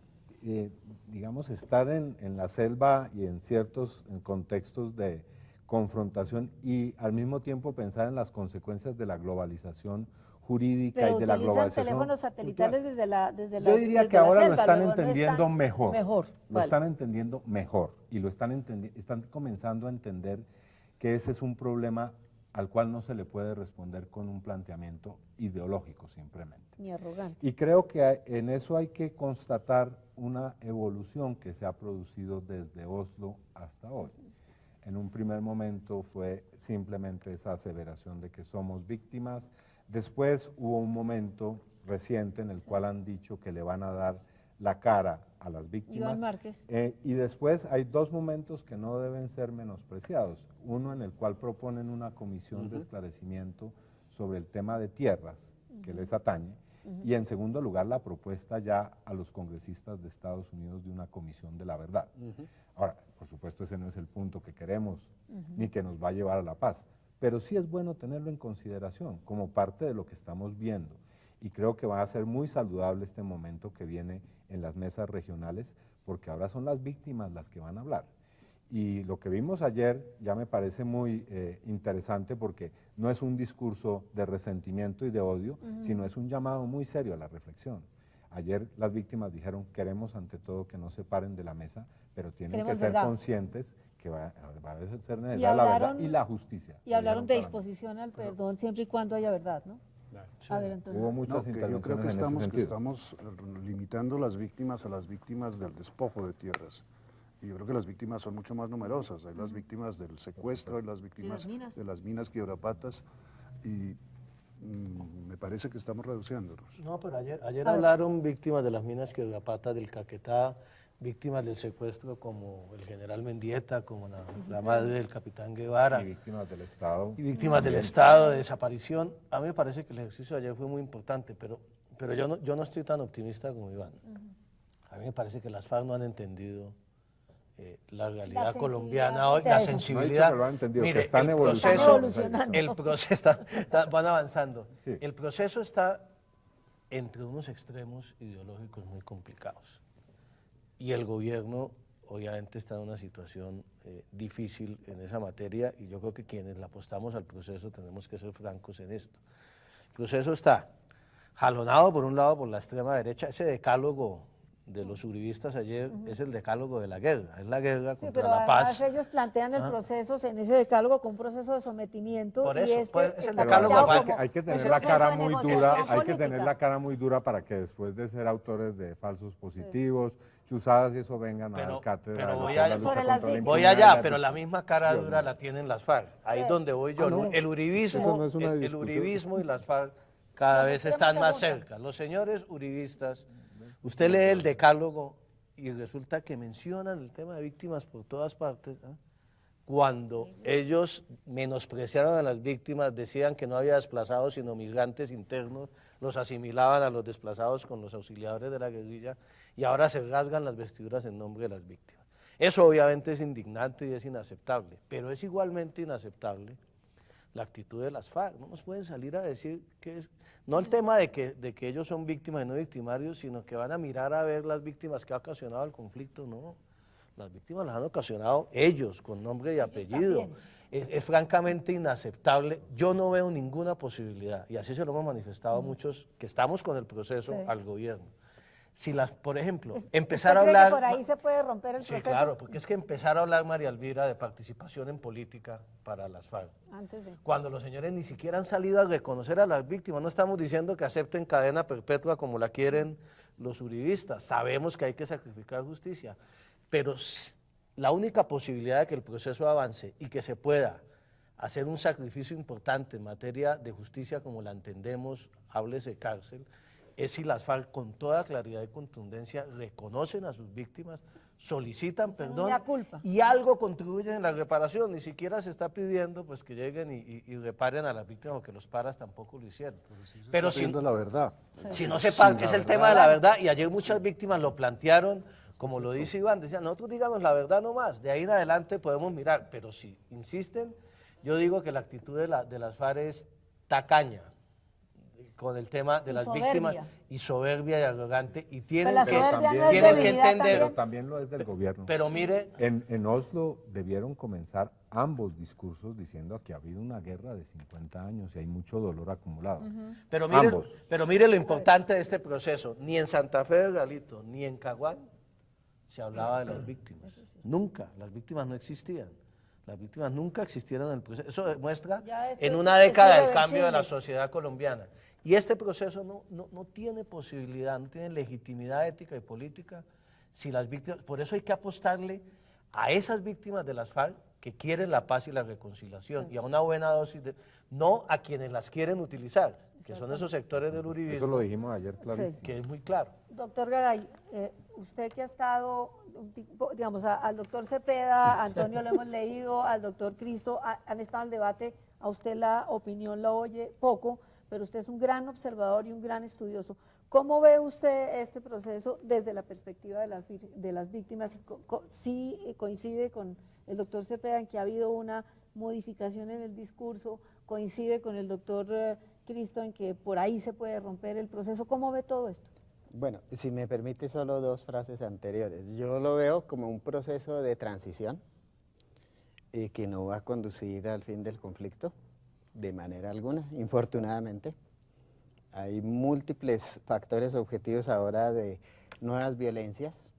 S6: digamos, estar en la selva y en ciertos contextos de confrontación y al mismo tiempo pensar en las consecuencias de la globalización jurídica
S1: pero
S6: y de la globalización.
S1: utilizan teléfonos satelitales desde la
S6: Yo diría que ahora
S1: selva,
S6: lo están
S1: luego
S6: entendiendo mejor. Lo
S1: vale.
S6: están entendiendo mejor y lo están comenzando a entender que ese es un problema al cual no se le puede responder con un planteamiento ideológico simplemente.
S1: Ni arrogante.
S6: Y creo que en eso hay que constatar una evolución que se ha producido desde Oslo hasta hoy. En un primer momento fue simplemente esa aseveración de que somos víctimas. Después hubo un momento reciente en el cual han dicho que le van a dar la cara a las víctimas.
S1: Iván Márquez.
S6: Y después hay dos momentos que no deben ser menospreciados. Uno en el cual proponen una comisión de esclarecimiento sobre el tema de tierras que les atañe. Y en segundo lugar la propuesta ya a los congresistas de Estados Unidos de una comisión de la verdad. Ahora, por supuesto ese no es el punto que queremos, ni que nos va a llevar a la paz, pero sí es bueno tenerlo en consideración como parte de lo que estamos viendo. Y creo que va a ser muy saludable este momento que viene en las mesas regionales, porque ahora son las víctimas las que van a hablar. Y lo que vimos ayer ya me parece muy interesante, porque no es un discurso de resentimiento y de odio, sino es un llamado muy serio a la reflexión. Ayer las víctimas dijeron: queremos ante todo que no se paren de la mesa, pero tienen que ser conscientes que va a ser necesaria la verdad y la justicia.
S1: Y hablaron de disposición al perdón siempre y cuando haya verdad, ¿no?
S6: Sí.
S1: A ver, Antonio.
S6: Hubo muchas intervenciones.
S5: Yo creo que
S6: en ese sentido.
S5: estamos limitando las víctimas a las víctimas del despojo de tierras. Y yo creo que las víctimas son mucho más numerosas. Hay las víctimas del secuestro, hay las víctimas de las minas quiebrapatas, y me parece que estamos reduciéndonos.
S4: No, pero ayer hablaron víctimas de las minas quiebrapatas del Caquetá, víctimas del secuestro como el general Mendieta, como la madre del capitán Guevara.
S6: Y víctimas del Estado.
S4: Y víctimas del Estado, de desaparición. A mí me parece que el ejercicio de ayer fue muy importante, pero yo no estoy tan optimista como Iván. A mí me parece que las FARC no han entendido la realidad colombiana hoy, la sensibilidad.
S6: No, lo han entendido,
S4: mire,
S6: que están
S4: evolucionando. El proceso van avanzando.
S6: Sí.
S4: El proceso está entre unos extremos ideológicos muy complicados. Y el gobierno obviamente está en una situación difícil en esa materia, y yo creo que quienes le apostamos al proceso tenemos que ser francos en esto. El proceso está jalonado por un lado por la extrema derecha. Ese decálogo de los uribistas ayer es el decálogo de la guerra, es la guerra contra la paz.
S1: Pero ellos plantean el proceso en ese decálogo con un proceso de sometimiento.
S4: Por eso,
S1: y
S4: es el
S1: está
S4: decálogo.
S6: Hay que tener la cara muy dura, hay que tener la cara muy dura para que después de ser autores de falsos positivos, chuzadas y eso vengan a dar cátedra.
S4: Pero
S6: voy
S4: allá, pero la misma cara dura la tienen las FARC. Ahí es donde voy yo. El uribismo y las FARC cada
S1: Los
S4: vez
S1: extremos
S4: están
S1: se
S4: más
S1: juntan.
S4: cerca. Los señores uribistas, usted lee el decálogo y resulta que mencionan el tema de víctimas por todas partes, ¿ah? Cuando ellos menospreciaron a las víctimas, decían que no había desplazados sino migrantes internos, los asimilaban a los desplazados con los auxiliadores de la guerrilla y ahora se rasgan las vestiduras en nombre de las víctimas. Eso obviamente es indignante y es inaceptable, pero es igualmente inaceptable la actitud de las FARC. No nos pueden salir a decir que es, no el tema de que ellos son víctimas y no victimarios, sino que van a mirar a ver las víctimas que ha ocasionado el conflicto, no. Las víctimas las han ocasionado ellos, con nombre y apellido. Es francamente inaceptable. Yo no veo ninguna posibilidad, y así se lo hemos manifestado muchos que estamos con el proceso al gobierno. Si las, por ejemplo, empezar a
S1: ¿Usted cree
S4: hablar...
S1: que por ahí se puede romper el
S4: Sí,
S1: proceso?
S4: claro, porque es que empezar a hablar, María Elvira, de participación en política para las FARC,
S1: Antes de...
S4: cuando los señores ni siquiera han salido a reconocer a las víctimas, no estamos diciendo que acepten cadena perpetua como la quieren los uribistas, sabemos que hay que sacrificar justicia, pero la única posibilidad de que el proceso avance y que se pueda hacer un sacrificio importante en materia de justicia como la entendemos, háblese cárcel, es si las FARC con toda claridad y contundencia reconocen a sus víctimas, solicitan perdón
S1: mea culpa.
S4: y algo contribuyen en la reparación, ni siquiera se está pidiendo pues que lleguen y reparen a las víctimas, porque los paras tampoco lo hicieron. Pero si,
S5: la verdad.
S4: si no se paga, es el tema de la verdad, y ayer muchas víctimas lo plantearon, como lo dice Iván, decían, nosotros díganos la verdad nomás, de ahí en adelante podemos mirar, pero si insisten, yo digo que la actitud de las FARC es tacaña, con el tema de las víctimas, y soberbia y arrogante, y tienen,
S1: la
S4: que,
S1: soberbia no es
S4: tienen que
S1: debilidad
S4: entender,
S6: Pero también lo es del gobierno.
S4: pero mire,
S6: En Oslo debieron comenzar ambos discursos diciendo que ha habido una guerra de 50 años y hay mucho dolor acumulado. Ambos.
S4: pero mire lo importante de este proceso, ni en Santa Fe de Galito, ni en Caguán se hablaba de las víctimas, nunca, las víctimas no existían. Las víctimas nunca existieron en el proceso. Eso demuestra en una década el cambio de la sociedad colombiana. Y este proceso no tiene posibilidad, no tiene legitimidad ética y política si las víctimas, por eso hay que apostarle a esas víctimas de las FARC que quieren la paz y la reconciliación y a una buena dosis de, no a quienes las quieren utilizar, que son esos sectores del uribismo.
S6: Eso lo dijimos ayer, clarísimo.
S4: Que es muy claro.
S1: Doctor Garay, usted que ha estado, digamos, al doctor Cepeda, a Antonio lo hemos leído, al doctor Cristo, han estado en el debate, a usted la opinión la oye poco, pero usted es un gran observador y un gran estudioso. ¿Cómo ve usted este proceso desde la perspectiva de las víctimas? ¿Sí coincide con el doctor Cepeda en que ha habido una modificación en el discurso? ¿Coincide con el doctor Cristo en que por ahí se puede romper el proceso? ¿Cómo ve todo esto?
S3: Bueno, si me permite solo dos frases anteriores. Yo lo veo como un proceso de transición que no va a conducir al fin del conflicto de manera alguna, infortunadamente. Hay múltiples factores objetivos ahora de nuevas violencias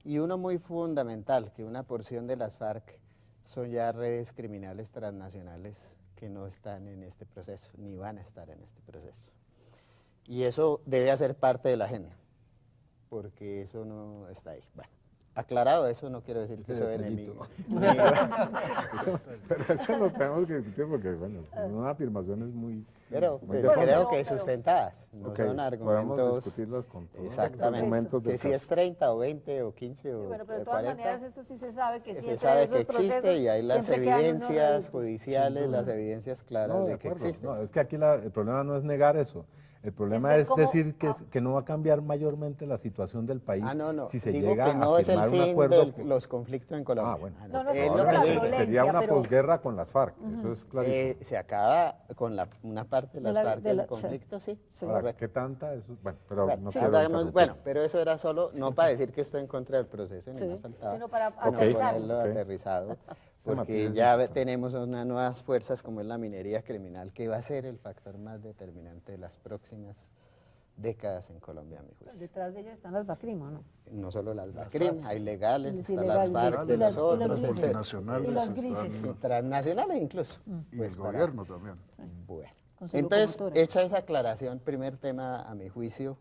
S3: y uno muy fundamental, que una porción de las FARC son ya redes criminales transnacionales que no están en este proceso, ni van a estar en este proceso. Y eso debe hacer parte de la agenda, porque eso no está ahí. Bueno, aclarado eso, no quiero decir que soy enemigo.
S6: Pero eso lo tenemos que discutir porque, bueno, son afirmaciones muy...
S3: Pero
S6: muy
S3: creo que sustentadas, no
S6: Ok,
S3: son
S6: podemos
S3: argumentos.
S6: discutirlas con todos los
S3: Exactamente,
S6: argumentos del
S3: que si
S6: caso.
S3: es 30 o 20 o 15 o
S1: Sí, bueno, pero de
S3: 40.
S1: todas maneras eso sí se sabe que
S3: Se
S1: siempre
S3: sabe
S1: esos
S3: que existe
S1: procesos
S3: y hay las
S1: siempre quedan unos
S3: evidencias
S1: reductos.
S3: judiciales, las evidencias claras
S6: No,
S3: de
S6: de
S3: que
S6: acuerdo.
S3: existen.
S6: No, es que aquí el problema no es negar eso. El problema
S1: ver
S6: es
S1: cómo-
S6: decir que no va a cambiar mayormente la situación del país
S3: No,
S6: si se
S3: digo
S6: llega
S3: que no
S6: a
S3: es el
S6: firmar un
S3: fin
S6: acuerdo.
S3: de los conflictos en Colombia.
S6: bueno.
S1: No, no,
S3: Es
S1: sí,
S3: lo
S1: no,
S3: que
S1: la
S3: digo.
S1: violencia,
S6: Sería una
S1: pero-
S6: posguerra con las FARC, eso es clarísimo.
S3: Se acaba con una parte de las FARC del conflicto, sí.
S6: Ahora,
S3: correcto.
S6: ¿qué tanta? Eso, bueno, pero
S3: Claro,
S6: no
S3: sí,
S6: quiero
S3: hablamos-
S6: interrumpir.
S3: bueno, pero eso era solo, no para decir que estoy en contra del proceso, ni
S1: Sí,
S3: más faltaba,
S1: sino para
S3: sino
S1: aterrizarlo.
S3: ponerlo
S6: Ok.
S3: aterrizado,
S6: Ese
S3: porque
S6: matiz es
S3: ya
S6: importante.
S3: tenemos unas nuevas fuerzas como es la minería criminal, que va a ser el factor más determinante de las próximas décadas en Colombia, a mi juicio.
S1: Detrás de ellos están las BACRIM, ¿o no?
S3: No solo las BACRIM, hay legales,
S1: Los
S3: están las
S1: ilegales,
S3: FARC
S1: y
S3: de
S1: los
S3: nosotros,
S1: grises.
S3: etcétera.
S5: Nacionales
S1: Y los
S5: están-
S1: grises.
S3: Sí, transnacionales incluso.
S5: Y
S3: Pues
S5: el
S3: para-
S5: gobierno también.
S3: Bueno,
S1: Con su
S3: entonces,
S1: locomotora.
S3: hecha esa aclaración, primer tema a mi juicio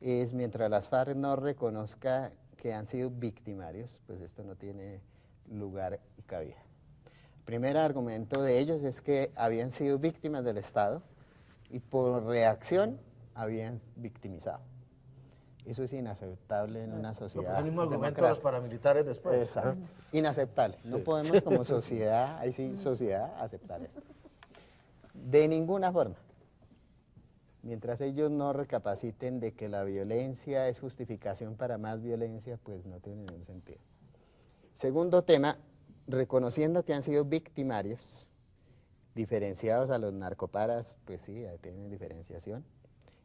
S3: es mientras las FARC no reconozca que han sido victimarios, pues esto no tiene lugar y cabida. Primer argumento de ellos es que habían sido víctimas del Estado y por reacción habían victimizado. Eso es inaceptable en una sociedad
S4: El mismo argumento de
S3: democrática.
S4: los paramilitares después.
S3: Exacto. Inaceptable. No podemos como sociedad, ahí sí, sociedad, aceptar esto. De ninguna forma. Mientras ellos no recapaciten de que la violencia es justificación para más violencia, pues no tiene ningún sentido. Segundo tema, reconociendo que han sido victimarios, diferenciados a los narcoparas, pues sí, ahí tienen diferenciación.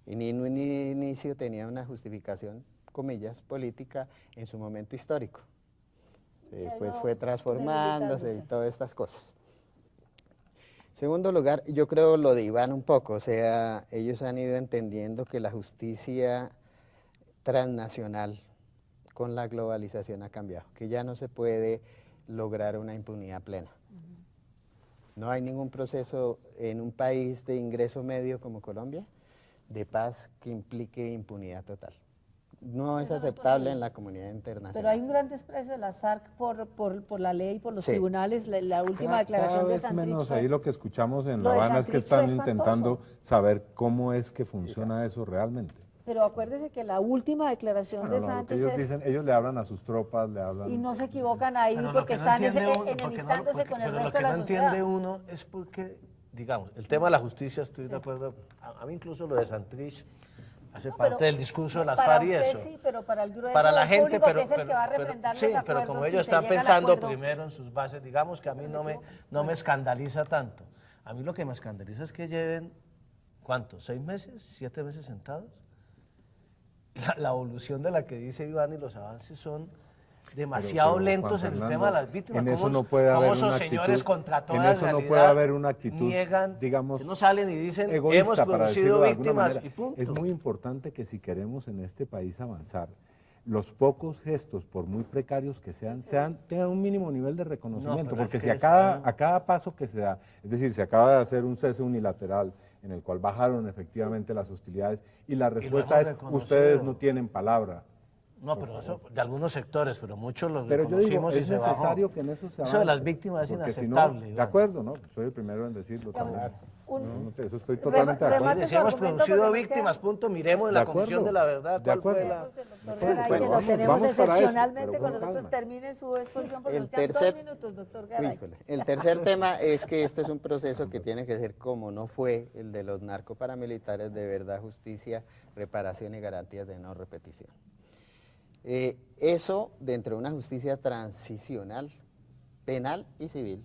S3: Y en un inicio tenía una justificación, comillas, política en su momento histórico. Después fue transformándose y todas estas cosas. Segundo lugar, yo creo lo de Iván un poco, o sea, ellos han ido entendiendo que la justicia transnacional con la globalización ha cambiado, que ya no se puede lograr una impunidad plena. No hay ningún proceso en un país de ingreso medio como Colombia de paz que implique impunidad total. No es aceptable en la comunidad internacional.
S1: Pero hay un gran desprecio de las FARC por la ley, por los tribunales. La última declaración de Santrich
S6: menos
S1: fue,
S6: ahí lo que escuchamos en
S1: lo
S6: La
S1: de
S6: Habana es que
S1: Santrich fue
S6: están intentando
S1: espantoso.
S6: saber cómo es que funciona eso realmente.
S1: pero acuérdese que la última declaración
S6: Bueno,
S1: de
S6: no, lo que
S1: Santrich
S6: ellos
S1: es,
S6: dicen, ellos le hablan a sus tropas, le hablan...
S1: y no se equivocan ahí
S4: Pero lo
S1: porque
S4: que no
S1: están
S4: entiende uno-
S1: enemistándose con el
S4: pero
S1: resto de
S4: lo
S1: la
S4: que no
S1: sociedad.
S4: entiende uno es porque, digamos, el tema de la justicia, estoy de acuerdo, a mí incluso lo de Santrich hace
S1: No,
S4: parte
S1: pero
S4: del discurso de las
S1: para
S4: FARC y
S1: usted
S4: eso.
S1: sí, pero para el grueso
S4: Para la
S1: del
S4: gente,
S1: público,
S4: pero,
S1: que es el que va a refrendar
S4: sí,
S1: los acuerdos,
S4: pero como
S1: si
S4: ellos
S1: se
S4: están
S1: llega al
S4: pensando
S1: acuerdo.
S4: primero en sus bases, digamos que a mí no me escandaliza tanto. A mí lo que me escandaliza es que lleven, ¿cuántos? ¿6 meses? ¿7 meses sentados? La evolución de la que dice Iván y los avances son demasiado
S6: Pero,
S4: lentos
S6: Juan
S4: en el
S6: Fernando,
S4: tema de las víctimas.
S6: en eso
S4: ¿Cómo-
S6: no puede
S4: cómo
S6: haber
S4: esos
S6: una
S4: señores
S6: actitud-
S4: contra toda
S6: en eso no
S4: realidad
S6: puede haber una actitud,
S4: niegan,
S6: digamos,
S4: que no salen y dicen
S6: egoísta,
S4: hemos
S6: para decirlo
S4: producido
S6: de alguna
S4: víctimas
S6: manera.
S4: y punto.
S6: Es muy importante que si queremos en este país avanzar, los pocos gestos, por muy precarios que sean, tengan un mínimo nivel de reconocimiento,
S4: pero es
S6: porque
S4: que
S6: si a cada paso que se da, es decir, se acaba de hacer un cese unilateral en el cual bajaron efectivamente las hostilidades y la respuesta
S4: hemos
S6: es,
S4: reconocido.
S6: ustedes no tienen palabra.
S4: No, pero eso de algunos sectores, pero muchos los
S6: Pero yo digo,
S4: reconocimos y
S6: es
S4: se bajó.
S6: necesario que en eso se avance.
S4: Eso de las víctimas es
S6: porque si
S4: inaceptable.
S6: no,
S4: Iván.
S6: de acuerdo, ¿no? Soy el primero en decirlo
S1: Digamos,
S6: también.
S1: un-
S6: Eso estoy totalmente de acuerdo.
S1: remate su
S4: Si hemos
S1: argumento
S4: producido
S1: porque nos queda-
S4: víctimas, punto, miremos en
S6: De
S4: la Comisión
S6: acuerdo,
S4: de la Verdad
S6: de
S4: cuál fue
S6: acuerdo.
S4: la...
S1: Doctor Garay,
S3: Bueno,
S1: que lo tenemos
S6: vamos para eso,
S1: excepcionalmente
S6: pero
S1: con
S6: con
S1: nosotros,
S6: calma.
S1: termine su exposición porque
S3: El
S1: nos quedan
S3: tercer-
S1: 2 minutos, doctor Garay.
S3: Híjole, el tercer tema es que esto es un proceso que tiene que ser como no fue el de los narcoparamilitares, de verdad, justicia, reparación y garantías de no repetición. Eso, dentro de una justicia transicional, penal y civil,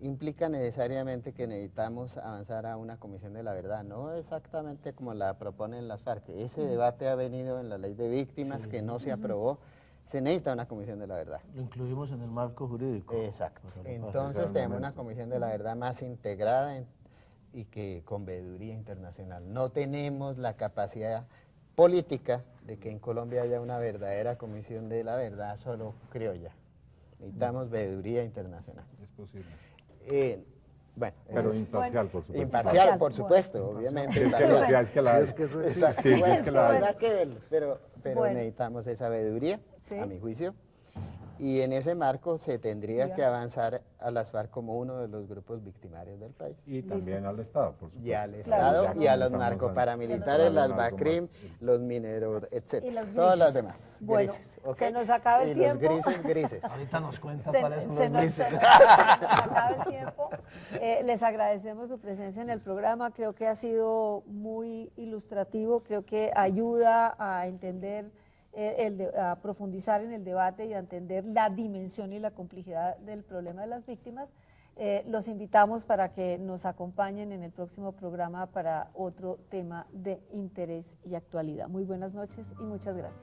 S3: implica necesariamente que necesitamos avanzar a una comisión de la verdad, no exactamente como la proponen las FARC. Ese debate ha venido en la ley de víctimas que no se aprobó. Se necesita una comisión de la verdad.
S4: Lo incluimos en el marco jurídico.
S3: Exacto.
S4: Pues, a lo
S3: Entonces
S6: al
S3: tenemos una
S6: momento.
S3: comisión de la verdad más integrada y que con veeduría internacional. No tenemos la capacidad política de que en Colombia haya una verdadera comisión de la verdad solo criolla. Necesitamos veeduría internacional.
S6: Es posible.
S3: Bueno,
S6: Pero
S3: es
S6: imparcial, por supuesto.
S3: imparcial, por
S1: Bueno.
S3: supuesto, obviamente.
S6: Si es que
S3: imparcial.
S6: la, si es que la,
S5: Si es que eso existe.
S3: Exacto,
S6: Sí, sí,
S3: bueno,
S6: es que la-
S3: habrá que verlo, pero
S1: Bueno.
S3: necesitamos esa veeduría,
S1: Sí.
S3: a mi juicio, y en ese marco se tendría
S1: Ya.
S3: que avanzar a las FARC como uno de los grupos victimarios del país.
S6: y también al Estado, por supuesto.
S3: Y al
S1: Claro,
S3: Estado
S1: ya
S3: y a los
S6: comenzamos a-
S3: narcoparamilitares,
S6: a
S3: las
S6: algo más.
S3: BACRIM, los mineros, etc.
S1: Y los
S3: Todas las
S1: grises.
S3: demás.
S1: Bueno,
S3: grises, ¿ok?
S1: se nos acaba el
S3: y
S1: tiempo.
S3: los grises, grises.
S4: Ahorita nos cuenta
S1: Se,
S4: cuáles son
S1: se
S4: los
S1: nos,
S4: grises.
S1: se nos acaba el tiempo. Les agradecemos su presencia en el programa. Creo que ha sido muy ilustrativo. Creo que ayuda a entender, a profundizar en el debate y a entender la dimensión y la complejidad del problema de las víctimas. Los invitamos para que nos acompañen en el próximo programa para otro tema de interés y actualidad. Muy buenas noches y muchas gracias.